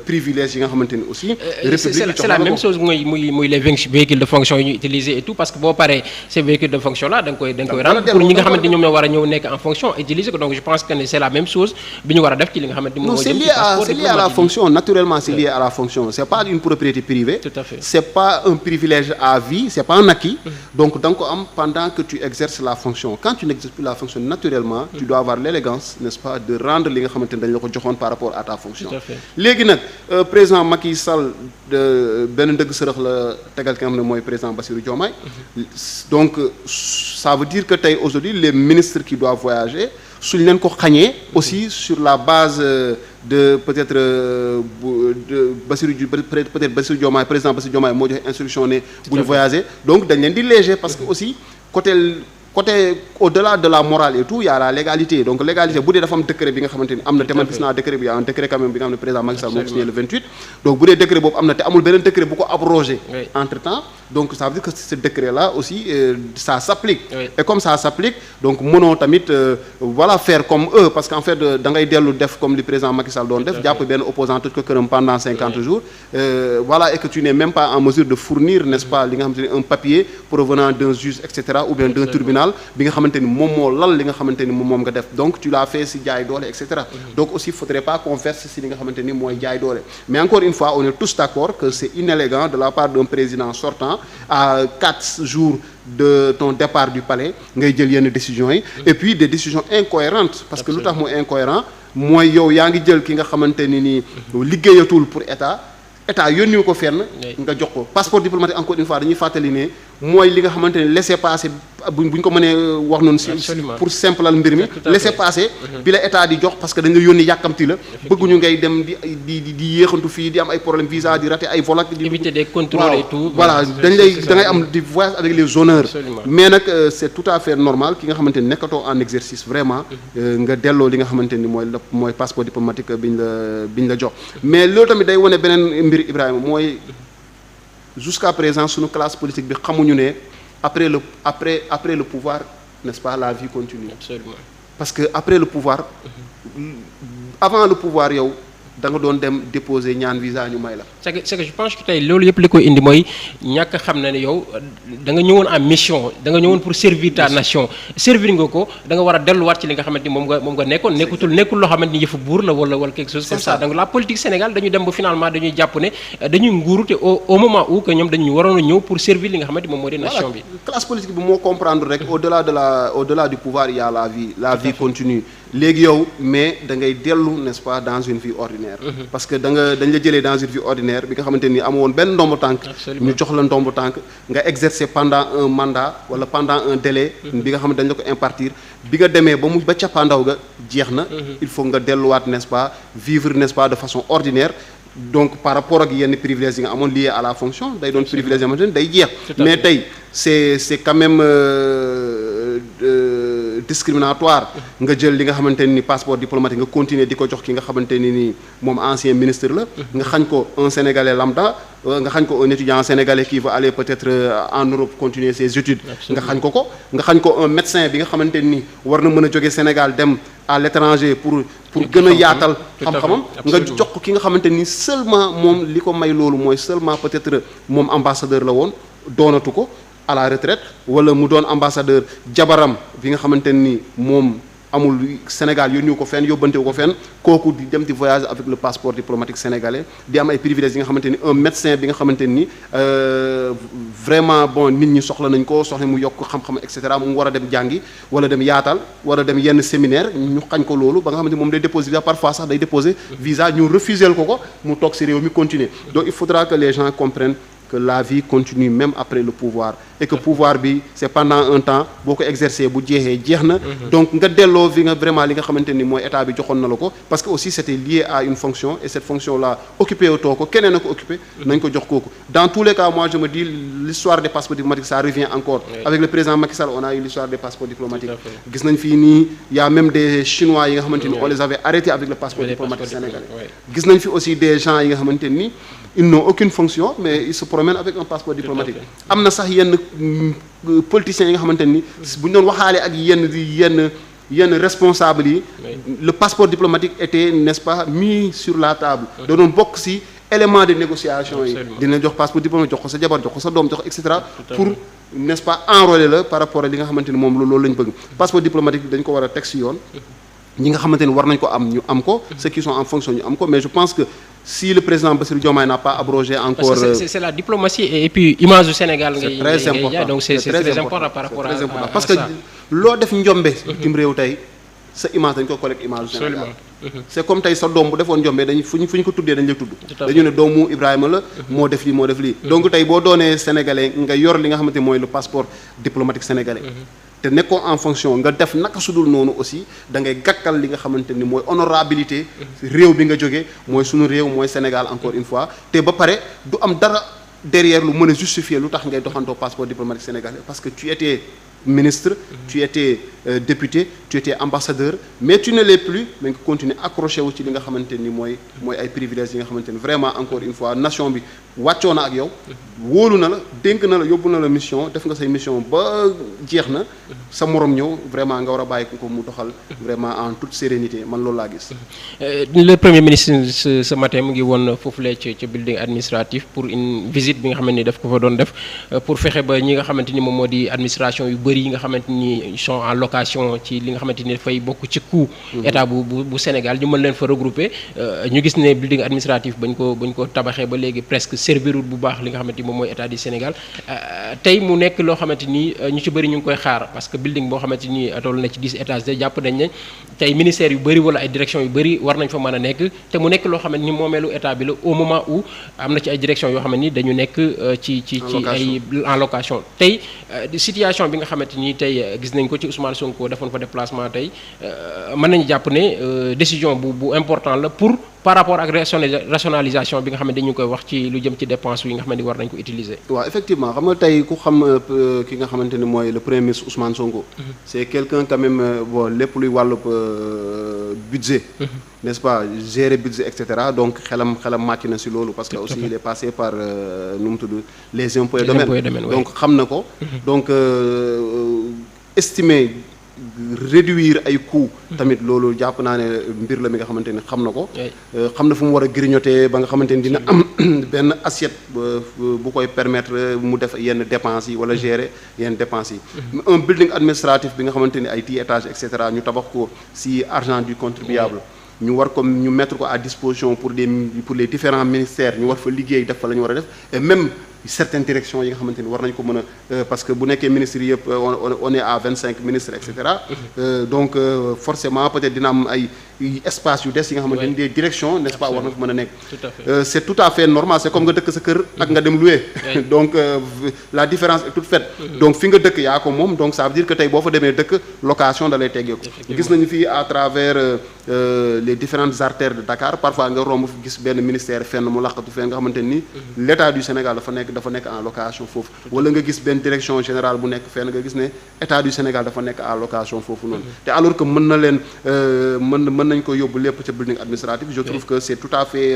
privilège yi nga xamante ni aussi république c'est la même chose muy les véhicules de fonction yi ñu utiliser et tout parce que boo paree ces véhicules de fonction là da nga koy rendre pour ñi nga xamante ni ñoom ñoo war a ñëw nekk en fonction utiliser ko donc je pense que c'est la même chose bi ñu war a def ci li nga xamante ni moom c'est lié à la fonction naturellement c'est lié à la fonction c'est pas une propriété privée. tout à fait c'est pas un privilège à vie c'est pas un acquis. donc da nga ko am pendant que tu exerces la fonction quand tu n'exerces plus la fonction naturellement tu dois avoir l'élégance n'est-ce pas de rendre li nga xamante ni dañ la ko joxoon par rapport à ta fonction. tout à fait léegi nag président Macky Sall benn dëgg sërëx la tegal ki nga xam ne mooy président Bassirou Diomaye. donc ça veut dire que tey aujourd'hui les ministres qui doivent voyager suñ leen ko xañee aussi sur la base de peut-être Bassirou Diomaye président Bassirou Diomaye moo joxe instruction ne bu ñu voyager donc dañ leen di léger parce que aussi côté au-delà de la morale et tout il y a la légalité donc légalité bu dee dafa am décret bi nga xamante ni am na te man gis naa décret bi y a un décret quand même bi nga xam ne président Macky Sall moo ko signé le 28 donc bu dee décret boobu am na te amul beneen décret bu ko abrogé entre-temps donc ça veut dire que ce décret là aussi ça s'applique et comme ça s'applique donc mënoo tamit voilà faire comme eux parce qu'en fait da ngay dellu def comme li président Macky Sall doon def jàpp benn opposant tëj ko këram pendant 50 jours voilà et que tu n'es même pas en mesure de fournir n'est-ce pas li nga xamante ni un papier provenant d'un juge et cetera ou bien d'un tribunal bi nga xamante ni moom moo lal li nga xamante ni moom nga def donc tu l'as fait si jaay doole et cetera donc aussi faudrait pas qu'on verse si li nga xamante ni mooy jaay doole mais encore une fois on est tous d'accord que c'est inélégant de la part d'un président sortant à 4 jours de ton départ du palais ngay jël yenn décisions yi et puis des décisions incohérentes parce que lu tax mu incohérent mooy yow yaa ngi jël ki nga xamante ni nii liggéeyatul pour état yónni ko fenn nga jox ko passeport diplomatique encore une fois dañuy fàttali ne mooy li nga xamante ne laissez-passer buñ ko mënee wax noonu si pour simplal mbir mi laissez-passer bi la état di jox parce que dañ la yónni yàkkamti la bëgguñu ngay dem di yéexantu fii di am ay problème visa di rater ay vol ak di éviter des contrôles et tout voilà da ngay am di voyage avec les honneurs mais nag c'est tout à fait normal ki nga xamante ni nekkatoo en exercice vraiment nga delloo li nga xamante ni mooy passeport diplomatique biñ la jox mais loolu tamit day wane beneen mbir Ibrahima mooy jusqu'à présent suñu classe politique bi xamuñu ne après le pouvoir n'est-ce pas la vie continue. Absolument. parce que après le pouvoir avant le pouvoir yow da nga doon dem déposer ñaan visa ñu may la. c'est que je pense que tey loolu yëpp li koy indi mooy ñàkk xam na ne yow da nga ñëwoon en mission da nga ñëwoon pour servir ta nation servir nga ko da nga war a delluwaat ci li nga xamante ni moom nga nekkoon nekkul loo xamante ni yëfu buur la wala quelque chose comme ça donc la politique Sénégal dañu dem ba finalement dañuy jàpp ne dañuy nguuru te au moment où que ñoom dañu waroon a ñëw pour servir li nga xamante moom moo di nation bi. classe politique bi moo comprendre rek au-delà du pouvoir il y a la vie continue léegi yow mais da ngay dellu n'est-ce pas dans une vie ordinaire parce que dañ la jëlee dans une vie ordinaire bi nga xamante ni amoo woon benn ndombo tànk ñu jox la ndombo tànk nga exercer pendant un mandat wala pendant un délai bi nga xam ne dañ la ko impartir bi nga demee ba cappaandaw ga jeex na il faut nga delluwaat n'est-ce pas vivre n'est-ce pas de façon ordinaire donc par rapport ak yenn privilèges yi nga amoon lié à la fonction day doon privilège xamante ni day jeex mais tey c'est quand même discriminatoire nga jël li nga xamante ni passeport diplomatique nga continuer di ko jox ki nga xamante ni moom ancien ministre la nga xañ ko un sénégalais lambda nga xañ ko un étudiant sénégalais qui va aller peut-être en Europe continuer ses études nga xañ ko un médecin bi nga xamante ni war na mën a jóge Sénégal dem à l'étranger pour gën a yaatal xam-xamam nga jox ko ki nga xamante ni seulement moom li ko may loolu mooy seulement peut-être moom ambassadeur la woon doonatu ko à la retraite wala mu doon ambassadeur jabaram bi nga xamante ni moom amul Sénégal yónniwu ko fenn yóbbantewu ko fenn kooku di dem di voyage avec le passeport diplomatique sénégalais di am ay privilèges yi nga xamante ni un médecin bi nga xamante ni vraiment bon nit ñi soxla mu yokk xam-xam et cetera mu war a dem jàngi wala dem yaatal war a dem yenn séminaire ñu xañ ko loolu ba nga xamante ni moom day déposer visa parfois sax day déposer visa ñu refuser ko mu toog ci réew mi continuer donc il faudra que les gens comprennent que la vie continue même après le pouvoir et que pouvoir bi c'est pendant un temps boo ko exercer bu jeex na donc nga delloo vi nga vraiment li nga xamante ni mooy état bi joxoon na la ko parce que aussi c'était lié à une fonction et cette fonction là occupé too ko keneen a ko occupé nañ ko jox kooku dans tous les cas moi je me dis l'histoire des passeports diplomatiques ça revient encore avec le président Macky Sall on a eu l'histoire des passeports diplomatiques gis nañ fii nii y a même des Chinois yi nga xamante ni on les avait arrêtés avec le passeport diplomatique sénégalais gis nañ fi aussi des gens yi nga xamante ni ils n'ont aucune fonction mais ils se promènent avec un passeport diplomatique am na sax yenn politiciens yi nga xamante ni bu ñu doon waxaale ak yenn responsables yi le passeport diplomatique était n'est-ce pas mis sur la table da doon bokk ci élément de négociation yi dina jox passeport diplomatique jox ko sa jabar jox ko sa doom jox ko et cetera pour n'est-ce pas enrôler la par rapport ak li nga xamante ni moom loolu lañ bëgg passeport diplomatique dañ ko war a teg ci yoon ñi nga xamante ni war nañ ko am ñu am ko ceux qui sont en fonction ñu am ko mais je pense que si le président Bassirou Diomaye n'a pas abrogé encore c'est la diplomatie et puis image du Sénégal c'est très important donc c'est très important par rapport à parce que loo def njombe tim réew tey sa image dañ ko collecte image du Sénégal c'est comme tey sa doom bu defoon njombe dañ fu ñu ko tuddee dañ lay tudd dañu ne doomu Ibrahima la moo def lii donc tey boo doonee sénégalais nga yor li nga xamante mooy le passeport diplomatique sénégalais te nekkoo en fonction nga def naka sudul noonu aussi da ngay gàkkal li nga xamante ni mooy honorabilité réew bi nga jógee mooy sunu réew mooy Sénégal encore une fois te ba pare du am dara derrière lu mën a justifier lu tax ngay doxantoo passeport diplomatique sénégalais parce que tu étais ministre tu étais député tu étais ambassadeur mais tu ne l'es plus mais nga continuer accroché wu ci li nga xamante ni mooy ay privilèges yi nga xamante ni vraiment encore une fois nation bi wàccoo na ak yow wóolu na la dénk na la yóbbu na la mission def nga say mission ba jeex na sa morom ñëw vraiment nga war a bàyyi ko mu doxal vraiment en toute sérénité man loolu laa gis. Le premier ministre ce matin mu ngi woon foofulee ci building administratif pour une visite bi nga xamante ni daf ko fa doon def pour fexe ba ñi nga xamante ni moom moo di administration yu bëri yi nga xamante ni sont en location ci li nga xamante ni dafay bokk ci coût état bu Sénégal ñu mën leen fa regrouper ñu gis ne building administratif bañ ko tabaxee ba léegi presque servirul bu baax li nga xamante ni moom mooy état du Sénégal tey mu nekk loo xamante ni ñu ci bëri ñu ngi koy xaar parce que building boo xamante ni toll na ci 10 étages de jàpp nañ ne tey ministères yu bëri wala ay directions yu bëri war nañ fa mën a nekk te mu nekk loo xamante ni moomeelu état bi la au moment où am na ci ay directions yoo xamante ni dañu nekk ci ay en location tey situation bi nga xamante ni tey gis nañ ko ci Ousmane Sonko defoon fa déplacement tey mën nañu jàpp ne décision bu important la pour par rapport ak rationalisation bi nga xamante ni ñu ngi koy wax ci lu jëm ci dépense yi nga xamante ni war nañ ko utiliser. waaw effectivement xam nga tey ku xam ki nga xamante ni mooy le premier ministre Ousmane Sonko. c'est quelqu'un quand même bon lépp luy wàllu budget. n'est-ce pas gérer budget et cetera donc xelam màcc na ci loolu. parce que aussi il est passé par nu mu tudd les impôts et domaines donc xam na ko. donc estimer. réduire ay coûts tamit loolu jàpp naa ne mbir la mi nga xamante ni xam na ko xam na fu mu war a grignoter ba nga xamante ni dina am benn assiette bu koy permettre mu def yenn dépenses yi wala gérer yenn dépenses yi un building administratif bi nga xamante ni ay 10 étages et cetera ñu tabax ko ci argent du contribuable ñu war ko ñu mettre ko à disposition pour les différents ministères ñu war fa liggéey def fa la ñu war a def et même certaines directions yi nga xamante ni war nañ ko mën a parce que bu nekkee ministres yëpp on est à 25 ministres et cetera donc forcément peut-être dina am ay espace yu des yi nga xamante ni des directions n'est-ce pas war na ko mën a nekk c'est tout à fait normal c'est comme nga dëkk sa kër ak nga dem louer donc la différence est toute faite donc fi nga dëkk yaa ko moom donc ça veut dire que tey boo fa demee dëkk location da lay teggeeku gis nañu fii à travers les différentes artères de Dakar parfois nga romb gis benn ministère fenn mu laqatu fenn nga xamante ni l'État du Sénégal dafa nekk en location foofu wala nga gis benn direction générale bu nekk fenn nga gis ne État du Sénégal dafa nekk en location foofu noonu te alors que mën na leen mën nañ ko yóbbu lépp ca building administratif je trouve que c'est tout à fait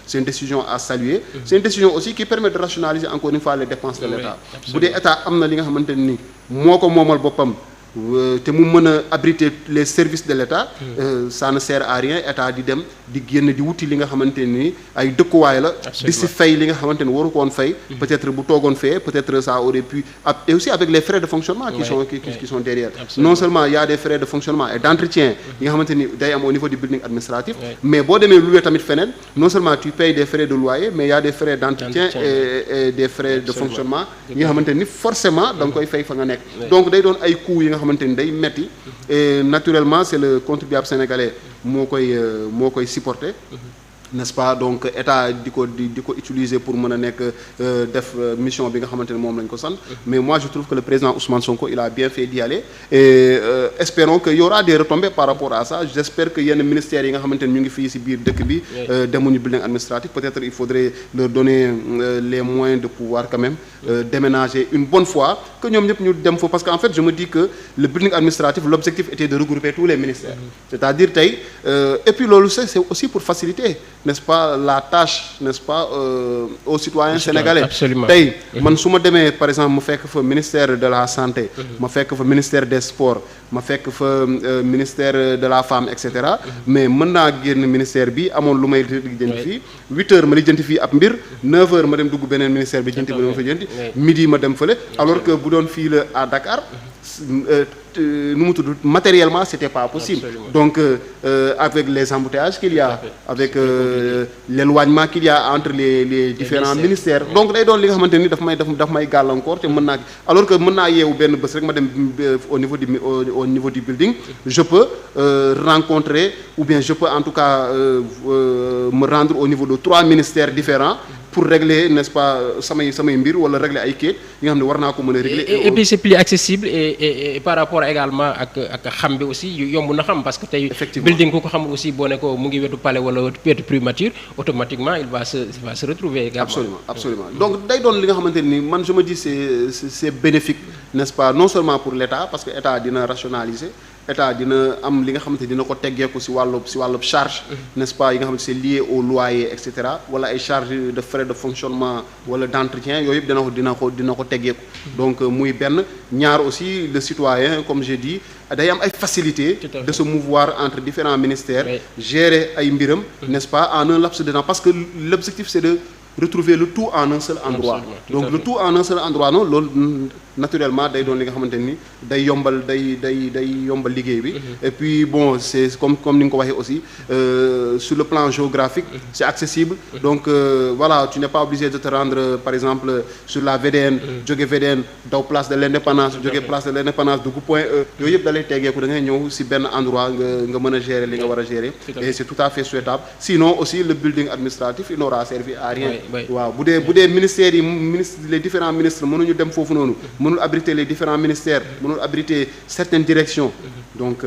c'est une décision à saluer c'est une décision aussi qui permet de rationaliser encore une fois les dépenses de l'État bu dee État am na li nga xamante ni moo ko moomal boppam te mu mën a abriter les services de l'État ça ne sert à rien État di dem di génn di wuti li nga xamante ni ay dëkkuwaay la di si fay li nga xamante ni waru ko woon fay peut-être bu toogoon fee peut-être ça aurait pu et aussi avec les frais de fonctionnement qui sont derrière non seulement il y a des frais de fonctionnement et d'entretien yi nga xamante ni day am au niveau du building administratif mais boo demee louer tamit feneen non seulement tu payes des frais de loyer mais il y a des frais d'entretien et des frais de fonctionnement yi nga xamante ni forcément da nga koy fay fa nga nekk donc day doon ay coûts yi nga xamante ni day metti et naturellement c'est le contribuable sénégalais moo koy supporter n'est-ce pas donc état di ko utiliser pour mën a nekk def mission bi nga xamante ne moom lañ ko sant mais moi je trouve que le président Ousmane Sonko il a bien fait d'y aller et espérons que y aura des retombées par rapport à ça j'espère que yenn ministères yi nga xamante ne ñu ngi fii ci biir dëkk bi demuñu building administratif peut-être il faudrait leur donner les moyens de pouvoir quand même déménager une bonne fois que ñoom ñëpp ñu dem fa parce que en fait je me dis que le building administratif l'objectif était de regrouper tous les ministères c'est-à-dire tey et puis loolu c'est aussi pour faciliter n'est-ce pas la tâche n'est-ce pas aux citoyens sénégalais tey man su ma demee par exemple ma fekk fa ministère de la santé ma fekk fa ministère des sports ma fekk fa ministère de la femme et cetera mais mën naa génn ministère bi amoon lu may lijjanti fii 8 heures ma lijjanti fii ab mbir 9 heures ma dem dugg beneen ministère bi lijjanti ba ma fa lijjanti midi ma dem fële alors que bu doon fii la à Dakar nu mu tudd matériellement c'était pas possible donc avec les embouteillages qu'il y a avec l'éloignement qu'il y a entre les différents ministères donc day doon li nga xamante ni daf may gàllankoor te mën naa alors que mën naa yeewu benn bés rek ma dem au niveau du building je peux rencontrer ou bien je peux en tout cas me rendre au niveau de 3 ministères différents pour régler n'est-ce pas samay mbir wala régler ay kayit yi nga xam ne war naa ko mën a régler et puis c'est plus accessible et par rapport également ak xam bi aussi yomb na xam parce que tey building ku ko xamul aussi boo ne ko mu ngi wetu palais wala wetu primature automatiquement il va se retrouver également absolument donc day doon li nga xamante ni man je me dis c'est bénéfique n'est-ce pas non seulement pour l'État parce que État dina rationaliser État dina am li nga xamante dina ko teggeeku ci wàllu charge n'est-ce pas yi nga xamante c'est lié au loyer et cetera wala ay charges de frais de fonctionnement wala d'entretien yooyu yëpp dina ko teggeeku donc muy benn ñaar aussi le citoyen comme j'ai dit day am ay facilités de se mouvoir entre différents ministères gérer ay mbiram n'est-ce pas en un laps de temps parce que l'objectif c'est de retrouver le tout en un seul endroit donc le tout en un seul endroit non loolu naturellement day doon li nga xamante ni day yombal liggéey bi et puis bon c'est comme ni nga ko waxee aussi sur le plan géographique c'est accessible donc voilà tu n'es pas obligé de te rendre par exemple sur la VDN jóge VDN daw place de l'Indépendance jóge place de l'Indépendance dugg point E yooyu yëpp da lay teggeeku da ngay ñëw ci benn endroit nga mën a gérer li nga war a gérer et c'est tout à fait souhaitable sinon aussi le building administratif il n'aura servi à rien waaw bu dee ministères yi les différents ministres mënuñu dem foofu noonu mënul abriter les différents ministères mënul abriter certaines directions donc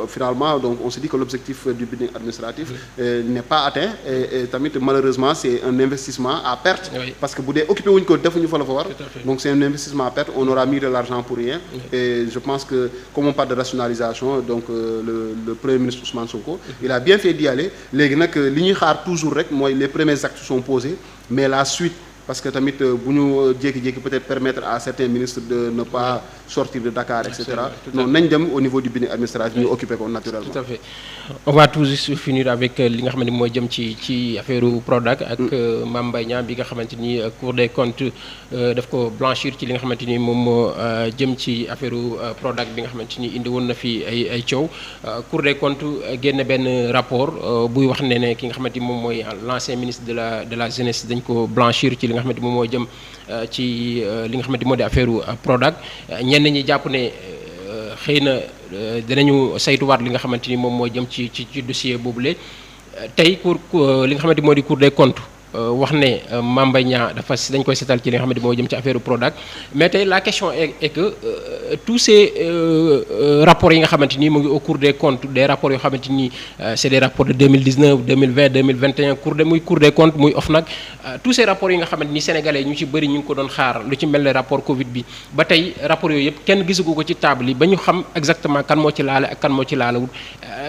finalement donc on se dit que l'objectif du building administratif n'est pas atteint et tamit malheureusement c'est un investissement à perte parce que bu dee occupé wuñ ko defuñu fa la fa war donc c'est un investissement à perte on aura mis de l'argent pour rien et je pense que comme on parle de rationalisation donc le premier ministre Ousmane Sonko il a bien fait d'y aller léegi nag li ñuy xaar toujours rek mooy les premiers actes sont posés mais la suite parce que tamit bu ñu jékki-jékki peut-être permettre à certains ministres de ne pas sortir de Dakar et cetera non nañ dem au niveau du building administratif ñu occuper ko naturellement. Tout à fait on va tout juste finir avec li nga xamante ni mooy jëm ci affaire Prodac ak Mame Mbaye Niang bi nga xamante ni Cour des comptes daf ko blanchir ci li nga xamante ni moom moo jëm ci affaire Prodac bi nga xamante ni indi woon na fi ay coow Cour des comptes génn benn rapport buy wax ne ki nga xamante ni moom mooy l'ancien ministre de la jeunesse dañ ko blanchir ci li nga xamante moom moo jëm ci li nga xamante moo di affaire Prodac ñenn ñi jàpp ne xëy na dinañu saytuwaat li nga xamante ni moom moo jëm ci dossier boobule tey li nga xamante moo di Cour des comptes wax ne Mame Mbaye Niang dañ koy seetal ci li nga xamante moo jëm ci affaire Prodac mais tey la question est que tous ces rapports yi nga xamante ni mu ngi au Cour des comptes des rapports yoo xamante ni c'est des rapports de 2019 2020 2021 muy Cour des comptes muy OFNAC tous ces rapports yi nga xamante ni sénégalais ñu ci bëri ñu ngi ko doon xaar lu ci mel ne rapport Covid bi ba tey rapports yooyu yëpp kenn gisagu ko ci table yi ba ñu xam exactement kan moo ci laale ak kan moo ci laalawul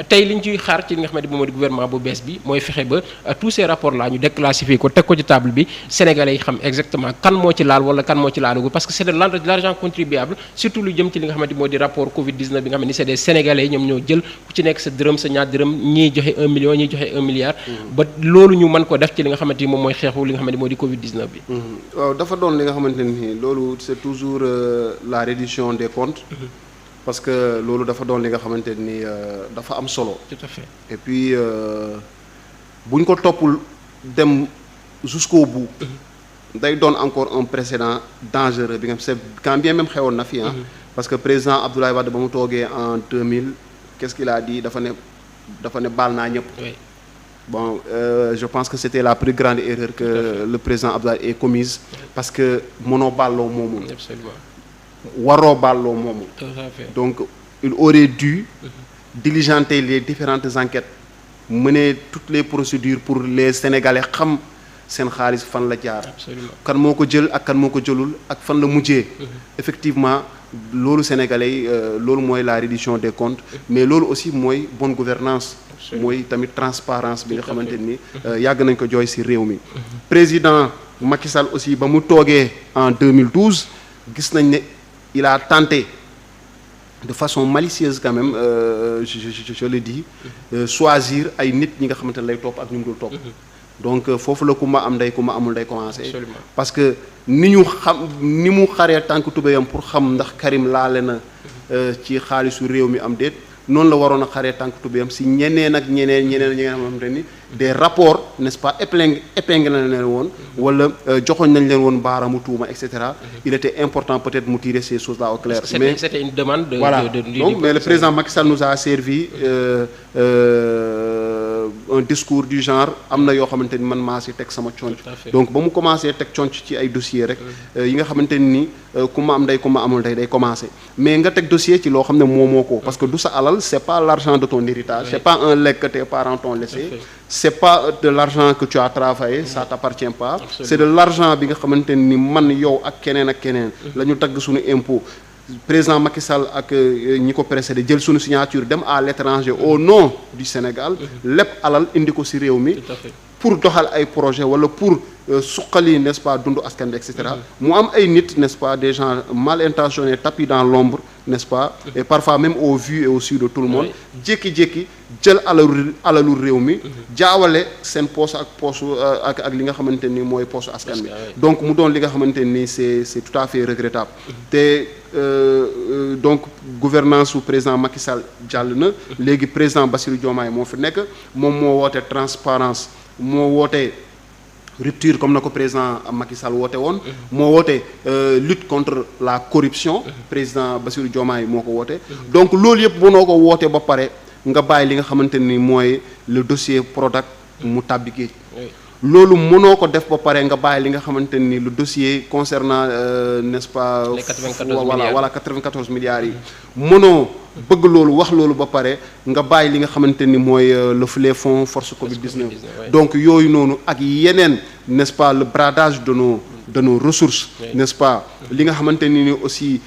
tey li ñu ciy xaar ci li nga xamante ni moom di gouvernement bu bees bi mooy fexe ba tous ces rapports là ñu déclassifier ko teg ko ci table bi sénégalais yi xam exactement kan moo ci laal wala kan moo ci laalagul parce que c'est de l'argent contribuable surtout lu jëm ci li nga xamante moo di rapport Covid 19 bi nga xam ne c'est des sénégalais ñoom ñoo jël ku ci nekk sa dërëm sa ñaar dërëm ñii joxe 1 million ñii joxe 1 milliard. ba loolu ñu mën ko def ci li nga xamante ni moom mooy xeexu li nga xamante moo di Covid 19 bi. waaw dafa doon li nga xamante ni loolu c'est toujours la reddition des comptes. parce que loolu dafa doon li nga xamante ni dafa am solo. tout à fait et puis buñ ko toppul dem jusqu'au bout. day doon encore un précédent dangereux bi nga xam c'est quand bien même xewoon na fi parce que président Abdoulaye Wade ba mu toogee en 2000 qu'est-ce qu'il a dit dafa ne baal naa ñëpp. Bon, je pense que c'était la plus grande erreur que le président Abdoulaye ait commise parce que mënoo bàlloo moomul. Absolument. waroo bàlloo moomul. Tout à fait. Donc il aurait dû diligenter les différentes enquêtes, mener toutes les procédures pour les Sénégalais xam seen xaalis fan la jaar. Absolument. kan moo ko jël ak kan moo ko jëlul ak fan la mujjee. Effectivement loolu Sénégalais yi loolu mooy la reddition des comptes mais loolu aussi mooy bonne gouvernance mooy tamit transparence bi nga xamante ni yàgg nañ ko jooy ci réew mi. Président Macky Sall aussi ba mu toogee en 2012 gis nañ ne il a tenté de façon malicieuse quand même je le dis choisir ay nit ñi nga xamante ne lay topp ak ñu mu dul topp. Donc foofu la ku ma am ndey ku ma amul ndey commencé. Absolument. Parce que ni mu xaree tànk tubéyam pour xam ndax Karim laale na ci xaalisu réew mi am déet noonu la waroon a xaree tànk tubéyam si ñeneen ak ñeneen ñi nga xamante ni des rapports n'est-ce pas épinglé na leen woon wala joxoñ nañ leen woon baaraamu tuuma et cetera. Il était important peut-être mu tirer ces choses là au clair. Mais c'était une demande de voilà. Donc mais le président Macky Sall nous a servi un discours du genre am na yoo xamante ni man maa si teg sama conc. Donc ba mu commencé teg conc ci ay dossiers rek yi nga xamante ni ku ma am ndey ku ma amul ndey day commencé mais nga teg dossier ci loo xam ne moomoo ko parce que du sa alal c'est pas l'argent de ton héritage, c'est pas un legs que tes parents t'ont laissé, c'est pas de l'argent que tu as travaillé, ça t'appartient pas. Absolument. C'est de l'argent bi nga xamante ni man yow ak keneen la ñu tagg suñu impôt. Président Macky Sall ak ñi ko précédé jël suñu signature dem à l'étranger au nom du Sénégal lépp alal indi ko ci réew mi pour doxal ay projet wala pour suqali n'est-ce pas dundu askan bi et cetera mu am ay nit n'est-ce pas des gens mal intentionnés tapis dans l'ombre n'est-ce pas et parfois même au vu et au su de tout le monde jékki-jékki jël alalu réew mi jaawale seen poche ak poche ak li nga xamante ni mooy poche askan bi donc mu doon li nga xamante ni c'est tout à fait regrettable te donc gouvernance su président Macky Sall jàll na léegi président Bassirou Diomaye moo fi nekk moom moo woote transparence moo woote rupture comme na ko président Macky Sall woote woon moo woote lutte contre la corruption président Bassirou Diomaye moo ko woote donc loolu yëpp mënoo ko woote ba pare nga bàyyi li nga xamante ni mooy le dossier Prodac mu tàbbi géej loolu mënoo ko def ba pare nga bàyyi li nga xamante ni le dossier concernant n'est-ce pas les 94 milliards voilà 94 milliards yi mënoo bëgg loolu wax loolu ba pare nga bàyyi li nga xamante ni mooy les fonds force Covid 19 donc yooyu noonu ak yeneen n'est-ce pas le bradage de nos ressources n'est-ce pas li nga xamante ni aussi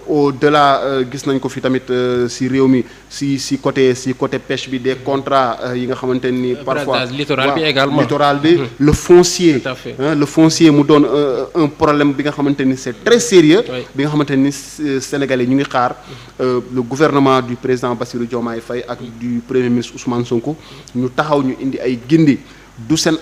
au-delà gis nañ ko fi tamit si réew mi si côté pêche bi des contrats yi nga xamante ni parfois littoral bi également littoral bi le foncier le foncier mu doon un problème bi nga xamante ni c'est très sérieux bi nga xamante ni Sénégalais ñu ngi xaar le gouvernement du président Bassirou Diomaye Faye ak du premier ministre Ousmane Sonko ñu taxaw ñu indi ay gindi du seen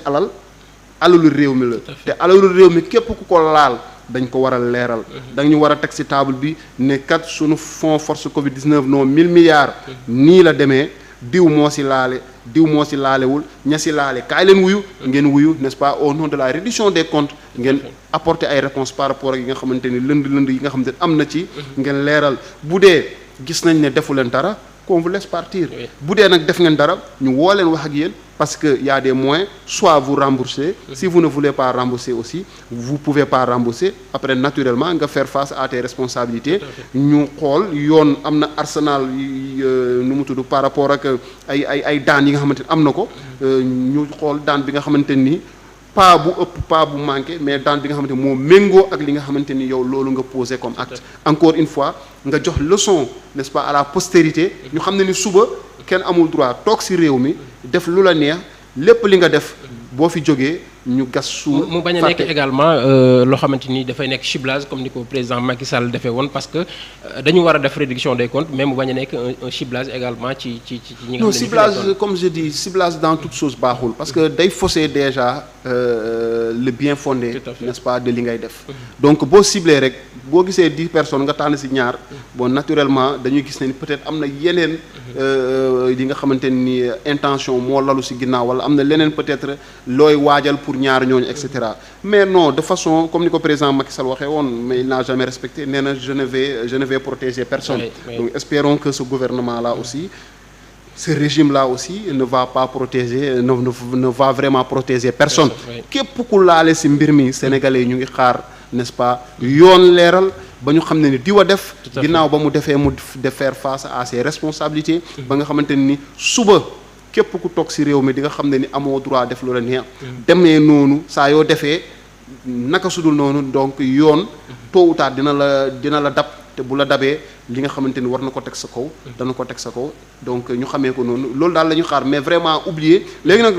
alalu réew mi la te alalu réew mi képp ku ko laal dañ ko war a leeral dañu war a teg ci table bi ne kat sunu fonds force Covid 19 non 1000 milliards nii la demee diw moo ci laale diw moo si laalewul ña si laale kaay leen wuyu ngeen wuyu n'est-ce pas au nom de la reddition des comptes ngeen apporter ay réponses par rapport ak yi nga xamante ni lënd yi nga xamante ni am na ci ngeen leeral bu dee gis nañ ne defu leen dara qu'on vous laisse partir bu dee nag def ngeen dara ñu woo leen wax ak yéen parce que y a des moyens soit vous remboursez si vous ne voulez pas rembourser aussi vous pouvez pas rembourser après naturellement nga faire face à tes responsabilités ñu xool yoon am na arsenal nu mu tudd par rapport ak ay daan yi nga xamante ni am na ko ñu xool daan bi nga xamante ni pas bu ëpp pas bu manqué mais daan bi nga xamante ni moo méngoo ak li nga xamante ni yow loolu nga posé comme acte encore une fois nga jox leçon n'est-ce pas à la postérité ñu xam ne ni suba kenn amul droit toog ci réew mi def lu la neex lépp li nga def boo fi jógee ñu gas suul mu bañ a nekk également loo xamante ni dafay nekk ciblage comme ni ko président Macky Sall defee woon parce que dañu war a def réduction des comptes mais mu bañ a nekk un ciblage également ci ñi nga xam ne non ciblage comme je dis ciblage dans toute chose baaxul parce que day fausser déjà le bien fondé n'est-ce pas de li ngay def donc boo ciblé rek boo gisee 10 personnes nga tànn ci ñaar bon naturellement dañuy gis ne peut-être am na yeneen yi nga xamante ni intention moo lalu ci ginnaaw wala am na leneen peut-être looy waajal pour ñaar ñooñu et cetera mais non de façon comme ni ko président Macky Sall waxee woon mais il n'a jamais respecté nee na je ne vais protéger personne donc espérons que ce gouvernement là aussi ce régime là aussi ne va pas protéger ne va vraiment protéger personne képp ku laale ci mbir mi sénégalais yi ñu ngi xaar n'est-ce pas yoon leeral ba ñu xam ne ni diwa def ginnaaw ba mu defee mu de faire face à ses responsabilités ba nga xamante ni suba képp ku toog ci réew mi di nga xam ne ni amoo droit def lu la neex demee noonu saa yoo defee naka sudul noonu donc yoon tôt ou tard dina la dab te bu la dabee li nga xamante ni war na ko teg sa kaw dana ko teg sa kaw donc ñu xamee ko noonu loolu daal la ñu xaar mais vraiment oublier léegi nag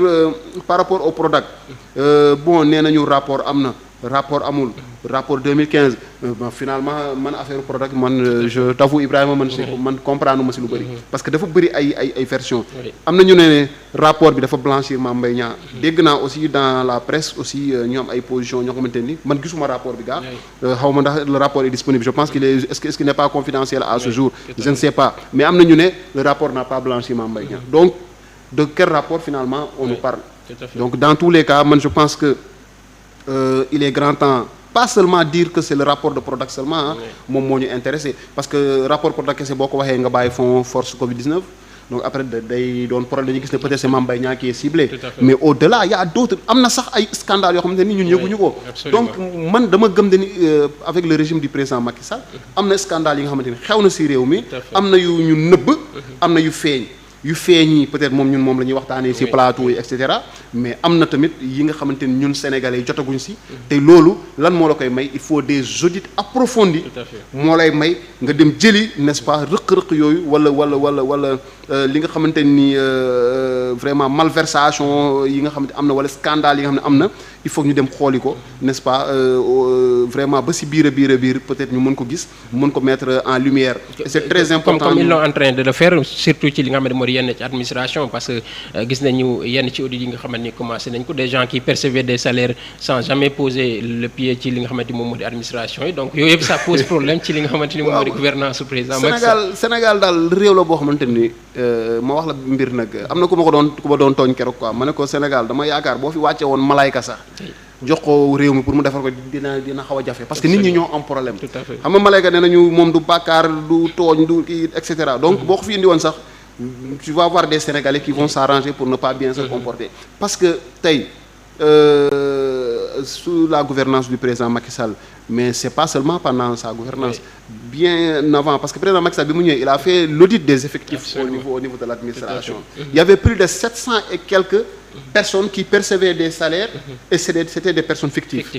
par rapport au Prodac bon nee nañu rapport am na rapport amul rapport 2015 finalement man affaire Prodac man je t'avoue Ibrahima man comprendre ma ci lu bëri parce que dafa bëri ay version am na ñu ne rapport bi dafa blanchir Mame Mbaye Niang dégg naa aussi dans la presse aussi ñu am ay position ñoo xamante ni man gisuma rapport bi gaa xaw ma ndax le rapport est disponible je pense qu'il est est-ce qu'il n'est pas confidentiel à ce jour je ne sais pas mais am na ñu ne le rapport n'a pas blanchi Mame Mbaye Niang donc de quel rapport finalement on nous parle donc dans tous les cas man je pense que il est grand temps pas seulement dire que c'est le rapport de Prodac seulement moom moo ñu intéressé parce que rapport Prodac kese boo ko waxee nga bàyyi fonds force Covid-19 donc après day doon problème dañuy gis ne peut-être c'est Mame Mbaye Niang qui est ciblé mais au-delà il y a d'autres am na sax ay scandales yoo xamante ni ñun yëguñu ko donc man dama gëm ni avec le régime du président Macky Sall am na scandales yi nga xamante ni xew na ci réew mi am na yu ñu nëbb am na yu feeñ yi peut-être moom la ñuy waxtaanee ci plateau yi et cetera mais am na tamit yi nga xamante ni ñun sénégalais yi jotaguñ ci te loolu lan moo la koy may il faut des audits approfondis moo lay may nga dem jëli n'est-ce pas rëq-rëq yooyu wala li nga xamante ni vraiment malversation yi nga xamante am na wala scandale yi nga xam ne am na il faut que ñu dem xooli ko n'est-ce pas vraiment ba ci biir peut-être ñu mën ko gis mën ko mettre en lumière et c'est très important comme ils l'ont en train de le faire surtout ci li nga xamante yenn ci administration parce que gis nañu yenn ci audit yi nga xamante ni commencé nañ ko des gens qui percevaient des salaires sans jamais poser le pied ci li nga xamante ni moom moo di administration yi donc yooyu yëpp ça pose problème ci li nga xamante ni moom moo di gouvernance su président Macky Sall Sénégal daal réew la boo xamante ni ma wax la mbir nag am na ku ma doon tooñ keroog quoi ma ne ko Sénégal dama yaakaar boo fi wàcce woon malayka sax jox ko réew mi pour mu defar ko dina xaw a jafe parce que nit ñi ñoo am problème xam nga malayka nee nañu moom du bàkkaar du tooñ du kii et cetera donc boo ko fi indi woon sax tu vas voir des Sénégalais qui vont s'arranger pour ne pas bien se comporter parce que tey sous la gouvernance du président Macky Sall mais c'est pas seulement pendant sa gouvernance bien avant parce que président Macky Sall bi mu ñëwee il a fait l'audit des effectifs au niveau de l'administration il y avait plus de 700 et quelques personnes qui percevaient des salaires et c'était des personnes fictives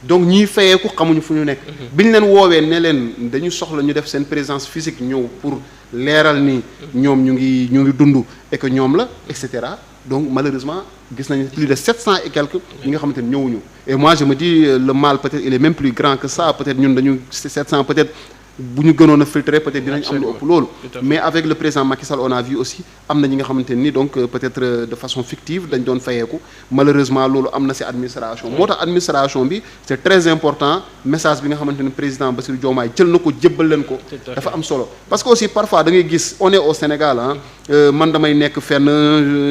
donc ñiy fayeeku xamuñu fu ñu nekk bi ñu leen woowee ne leen dañu soxla ñu def seen présence physique ñëw pour leeral ni ñoom ñu ngi dund et que ñoom la et cetera donc malheureusement gis nañu plus de 700 et quelques ñi nga xamante ne ñëwuñu et moi je me dis le mal peut-être il est même plus grand que ça peut-être ñun dañu 700 peut-être bu ñu gënoon a filtrer peut-être dinañ am lu ëpp loolu. Mais avec le président Macky Sall on a vu aussi am na ñi nga xamante ni donc peut-être de façon fictive dañ doon fayeeku malheureusement loolu am na ci administration. moo tax administration bi c'est très important message bi nga xamante ni président Bassirou Diomaye jël na ko jébbal leen ko. dafa am solo parce que aussi parfois da ngay gis on est au Sénégal man damay nekk fenn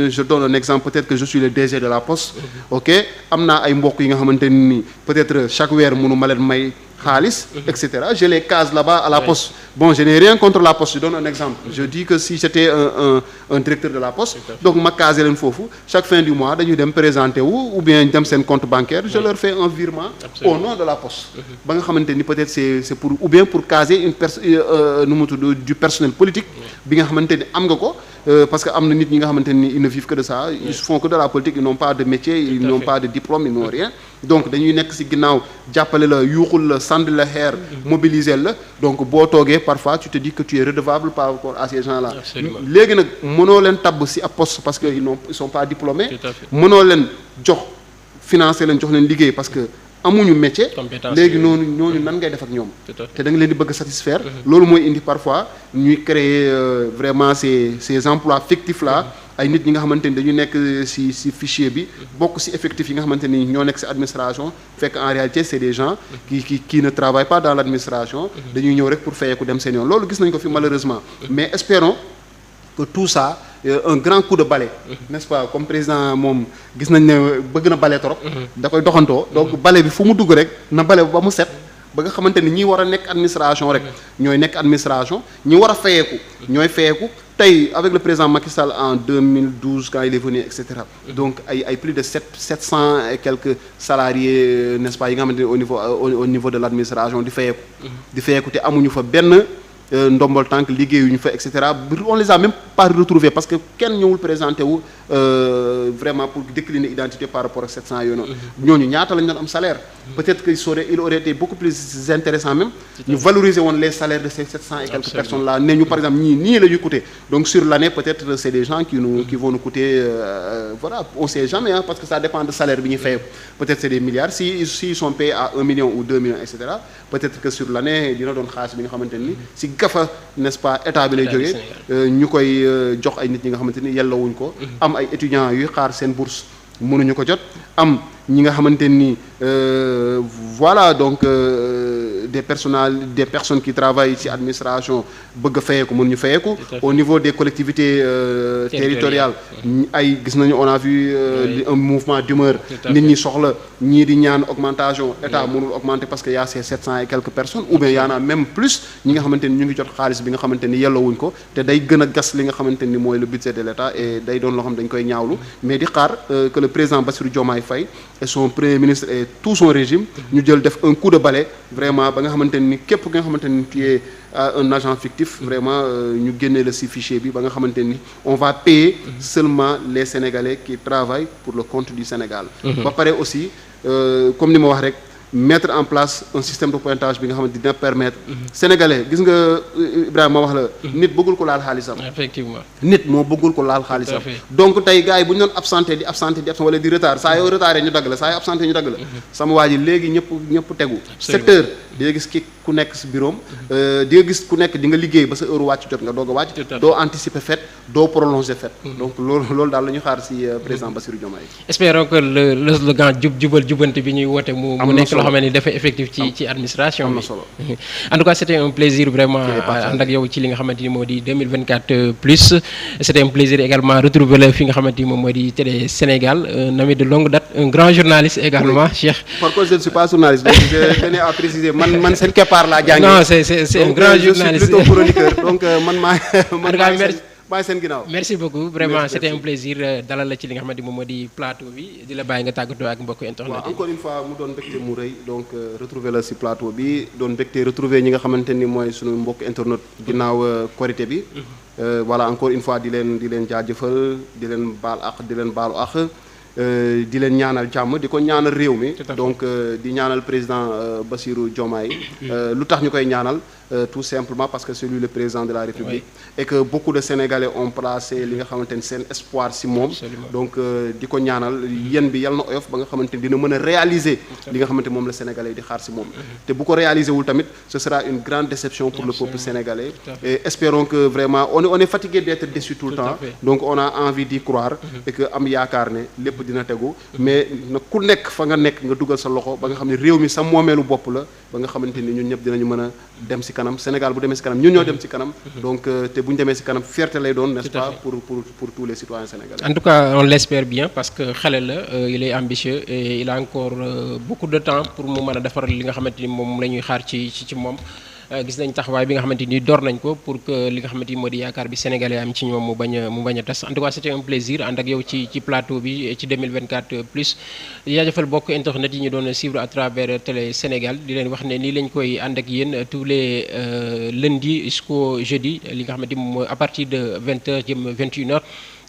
je donne un exemple peut-être que je suis le DG de la Poste. ok am naa ay mbokk yi nga xamante ni peut-être chaque weer mënu ma leen may. xaalis, etc. Je les case là-bas à la Poste. Bon, je n'ai rien contre la Poste. Je donne un exemple. Je dis que si j'étais un directeur de la Poste, donc ma case leen foofu chaque fin du mois dañuy dem présenter ou bien dem seen compte bancaire, je leur fais un virement au nom de la Poste. ba nga xamante ni peut-être c'est pour ou bien pour caser du personnel politique bi nga xamante ni am nga ko. Parce que am na nit ñi nga xamante ni ils ne vivent que de ça ils font que de la politique ils n'ont pas de métier ils n'ont pas de diplôme ils n'ont rien donc dañuy nekk ci ginnaaw jàppale la yuuxul la sànni la xeer mobiliser la donc boo toogee parfois tu te dis que tu es redevable par rapport à ces gens-là léegi nag mënoo leen tabb ci ab poste parce que ils sont pas diplômés mënoo leen jox financer leen jox leen liggéey parce que amuñu métier léegi ñooñu nan ngay def ak ñoom te da nga leen di bëgg satisfaire loolu mooy indi parfois ñuy créer vraiment ces emplois fictifs là ay nit ñi nga xamante ni dañu nekk ci fichier bi bokk ci effectif yi nga xamante ni ñoo nekk ci administration fekk en réalité c'est des gens qui ne travaillent pas dans l'administration dañuy ñëw rek pour fayeeku dem seen yoon loolu gis nañ ko fi malheureusement mais espérons que tout ça un grand coup de balai n'est-ce pas comme président moom gis nañ ne bëgg na balai trop da koy doxantoo donc balai bi fu mu dugg rek na balai ba mu set ba nga xamante ni ñi war a nekk administration rek ñooy nekk administration ñi war a fayeeku ñooy fayeeku tey avec le président Macky Sall en 2012 quand il est venu et cetera donc ay plus de 700 et quelques salariés n'est-ce pas yi nga xamante ni au niveau de l'administration di fayeeku te amuñu fa benn ndombol tànk liggéeyuñu fa et cetera on les a même pas retrouvés parce que kenn ñëwul présenté wu vraiment pour décliner identité par rapport ak 700 yooyu noonu ñooñu ñaata lañ doon am salaire peut-être que il aurait été beaucoup plus intéressant même ñu valoriser woon les salaires de ces 700 et quelques personnes là ne ñu par exemple nii la ñuy coûter donc sur l'année peut-être c'est des gens qui vont nous coûter voilà on sait jamais parce que ça dépend de salaire bi ñuy fay peut-être c'est des milliards si ils sont payés à 1 million ou 2 millions et cetera peut-être que sur l'année dina doon xaalis bi nga xamante ni si gafa n'est-ce pas état bi lay jógee ñu koy jox ay nit ñi nga xamante ni yellawuñ ko am ay étudiants yuy xaar seen bourse mënuñu ko jot am ñi nga xamante ni voilà donc des personnes qui travaillent ci administration bëgg a fayeeku mënuñu fayeeku au niveau des collectivités territoriales ay gis nañu on a vu un mouvement d'humeur nit ñi soxla ñii di ñaan augmentation état mënul augmenter parce que y a ces 700 et quelques personnes ou bien y en a même plus ñi nga xamante ni ñu ngi jot xaalis bi nga xamante ni yellowuñ ko te day gën a gas li nga xamante ni mooy le budget de l'État et day doon loo xam dañ koy ñaawlu mais di xaar que le président Bassirou Diomaye Faye et son premier ministre et tout son régime ñu jël def un coup de balai vraiment ba nga xamante ni képp nga xamante ni tu es un agent fictif vraiment ñu génnee la ci fichier bi ba nga xamante ni on va payer seulement les Sénégalais qui travaillent pour le compte du Sénégal ba pare aussi comme ni ma wax rek mettre en place un système de pointage bi nga xamante dina permettre sénégalais gis nga Ibrahima wax la nit bëggul ko laal xaalisam effectivement nit moo bëggul ko laal xaalisam donc tey gars yi bu ñu doon absenté di absenté wala di retard saa yoo retardé ñu dagg la saa yoo absenté ñu dagg la sama waa ji léegi ñëpp tegu 7 heures di nga gis ku nekk si bureau di nga gis ku nekk di nga liggéey ba sa heure wàcc jot nga doog a wàcc doo anticiper fête doo prolonger fête donc loolu daal la ñu xaar si président Bassirou Diomaye espérons que le slogan jubal jubante bi ñuy woote mu nekk loo xam ne dafa effectif ci administration bi en tout cas c'était un plaisir vraiment ànd ak yow ci li nga xamante ni moo di 2024 plus c'était un plaisir également retrouver la fi nga xamante ni moom moo di Télé Sénégal un ami de longue date un grand journaliste également Cheikh par contre je ne suis pas journaliste donc je tenais à préciser man seen keppaar laa jàngee non c'est un grand journaliste je suis plutôt chroniqueur donc man seen ginnaaw merci beaucoup vraiment c'était un plaisir dalal la ci li nga xamante ni moom moo di plateau bi di la bàyyi nga tàggatoo ak mbokku internet waaw encore une fois mu doon mbégte mu rëy donc retrouver la ci plateau bi doon mbégte retrouver ñi nga xamante ni mooy suñu mbokku internet ginnaaw korité bi voilà encore une fois di leen jaajëfal di leen baal ak di leen baalu ak di leen ñaanal jàmm di ko ñaanal réew mi. Tout à fait. donc di ñaanal président Bassirou Diomaye. lu tax ñu koy ñaanal tout simplement parce que c'est lui le président de la République. et que beaucoup de Sénégalais ont placé li nga xamante ni seen espoir si moom. Absolument. donc di ko ñaanal yéen bi yal na oyof ba nga xamante ni dina mën a réaliser li nga xamante moom la Sénégalais di xaar si moom. te bu ko réaliser wul tamit ce sera une grande déception pour le peuple sénégalais. Tout à fait. et espérons que vraiment on est fatigué d'être déçu tout le Tout à temps. fait. donc on a envie d'y croire. et que am yaakaar ne lépp dina tegu. mais na ku nekk fa nga nekk nga dugal sa loxo ba nga xam ne réew mi sa moomeelu bopp la ba nga xamante ni ñun ñëpp dinañu mën a dem si kanam Sénégal bu demee si kanam ñun ñoo dem si kanam. donc te bu ñu demee si kanam fierté lay doon n'est-ce Tout à pas fait. pour tous les citoyens sénégalais. En tout cas, on l'espère bien parce que xale la il est ambitieux et il a encore beaucoup de temps pour mu mën a defar li nga xamante ni moom la ñuy xaar ci moom. Gis nañ taxawaay bi nga xamante ni door nañ ko pour que li nga xamante ni moo di yaakaar bi sénégalais am ci ñoom mu bañ a tas en tout cas c'était un plaisir ànd ak yow ci plateau bi ci 2024 plus. di jaajëfal bokk internet yi ñu doon suivre à travers Télé Sénégal di leen wax ne nii lañ koy ànd ak yéen tous les lundis jusqu'au jeudi li nga xamante ni moom à partir de 20h jëm 21h.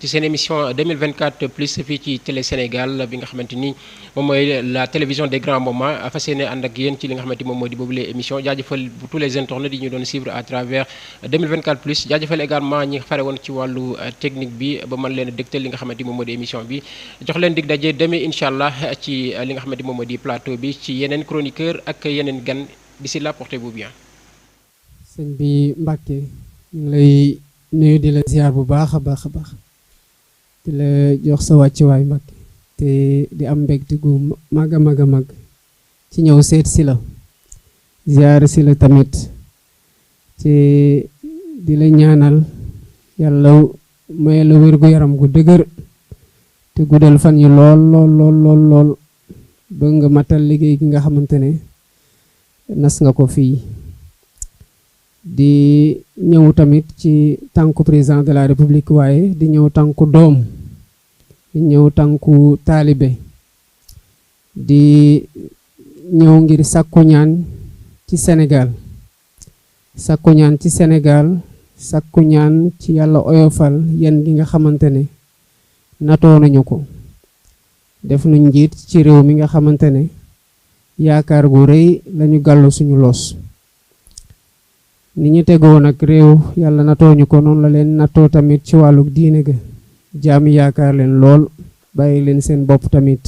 ci seen émission 2024 plus fii ci Télé Sénégal bi nga xamante ni moom mooy la télévision des grands moments fas yéene ànd ak yéen ci li nga xamante ni moom moo di boobule émission jaajëfal tous les internautes yi ñu doon suivre à travers 2024 plus jaajëfal également ñi fare woon ci wàllu technique bi ba mën leen a dégtal li nga xamante ni moom moo di émission bi jox leen dig daje demee incha allah ci li nga xamante ni moom moo di plateau bi ci yeneen chroniqueur ak yeneen gan d'ici là portez-vous bien. sëñ bi Mbacke ñu ngi lay nuyu di la ziar bu baax a baax a baax. di la jox sa wàccuwaay mag te di am mbégte gu mag a mag a mag ci ñëw seet si la ziar si la tamit te di la ñaanal yàlla may la wér gu yaram gu dëgër te guddal fan yi lool ba nga matal liggéey gi nga xamante ne nas nga ko fii di ñëw tamit ci tànku président de la république waaye di ñëw tànku doom di ñëw tànku taalibe di ñëw ngir sàkku ñaan ci Sénégal sàkku ñaan ci Sénégal sàkku ñaan ci yàlla oyofal yen gi nga xamante ne natoo nañu ko def nañ njiit ci réew mi nga xamante ne yaakaar gu rëy lañu gàllu suñu loos ni ñu tegoo nag réew yàlla natooñu ko noonu la leen natoo tamit ci wàllu diine ga jaami yaakaar leen lool bàyyi leen seen bopp tamit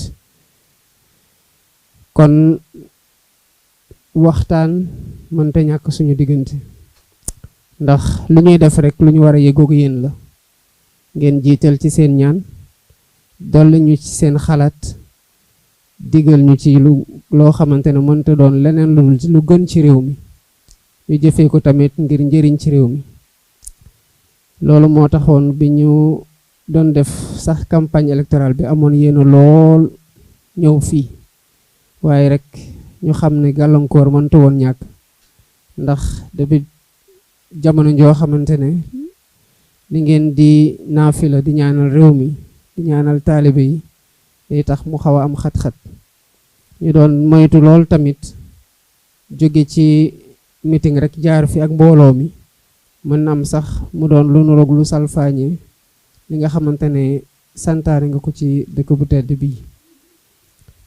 kon waxtaan mënta ñàkk suñu diggante ndax lu ñuy def rek lu ñu war a yëgoog yéen la ngeen jiital ci seen ñaan dolli ñu ci seen xalaat digal ñu ci loo xamante ne mënta doon leneen lu gën ci réew mi ñu jëfee ko tamit ngir njëriñ ci réew mi loolu moo taxoon bi ñu doon def sax campagne électorale bi amoon yéena lool ñëw fii waaye rek ñu xam ne gàllankoor mënta woon ñàkk ndax depuis jamono joo xamante ne li ngeen di naafila di ñaanal réew mi di ñaanal taalibe yi day tax mu xaw a am xat-xat ñu doon moytu lool tamit jóge ci meeting rek jaar fi ak mbooloo mi mën na am sax mu doon lu nuroog lu salfaañe li nga xamante ne santaane nga ko ci dëkk bu tedd bii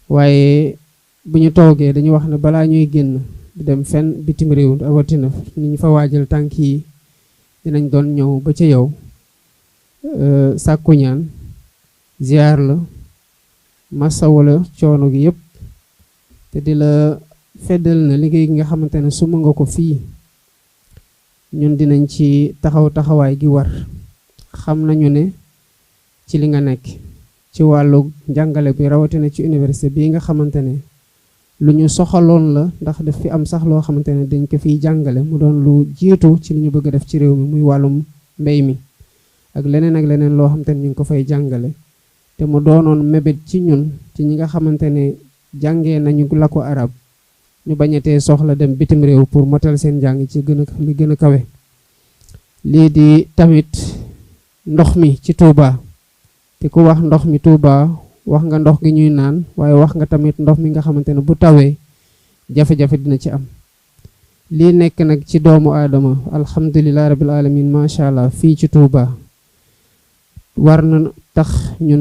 waaye bu ñu toogee dañu wax ne balaa ñuy génn di dem fenn bitim réew rawatina ni ñu fa waajal tànk yi dinañ doon ñëw ba ci yow sàkku ñaan ziar la masawu la coono gi yépp te di la feddal na liggéey gi nga xamante ne suma nga ko fii ñun dinañ ci taxawaay gi war xam nañu ne ci li nga nekk ci wàllu njàngale bi rawatina ci université bii nga xamante ne lu ñu soxaloon la ndax daf fi am sax loo xamante ne dañ ko fiy jàngale mu doon lu jiitu ci li ñu bëgg a def ci réew mi muy wàllum mbéy mi ak leneen loo xamante ne ñu ngi ko fay jàngale te mu doonoon mébét ci ñun ci ñi nga xamante ne jàngee nañu la ko arab ñu bañatee soxla dem bitim réew pour motal seen njàng ci li gën a kawe lii di tamit ndox mi ci Touba te ku wax ndox mi Touba wax nga ndox gi ñuy naan waaye wax nga tamit ndox mi nga xamante ne bu tawee jafe-jafe dina ci am lii nekk nag ci doomu aadama alhamdulilah rabbil alamin macha allah fii ci Touba war na tax ñun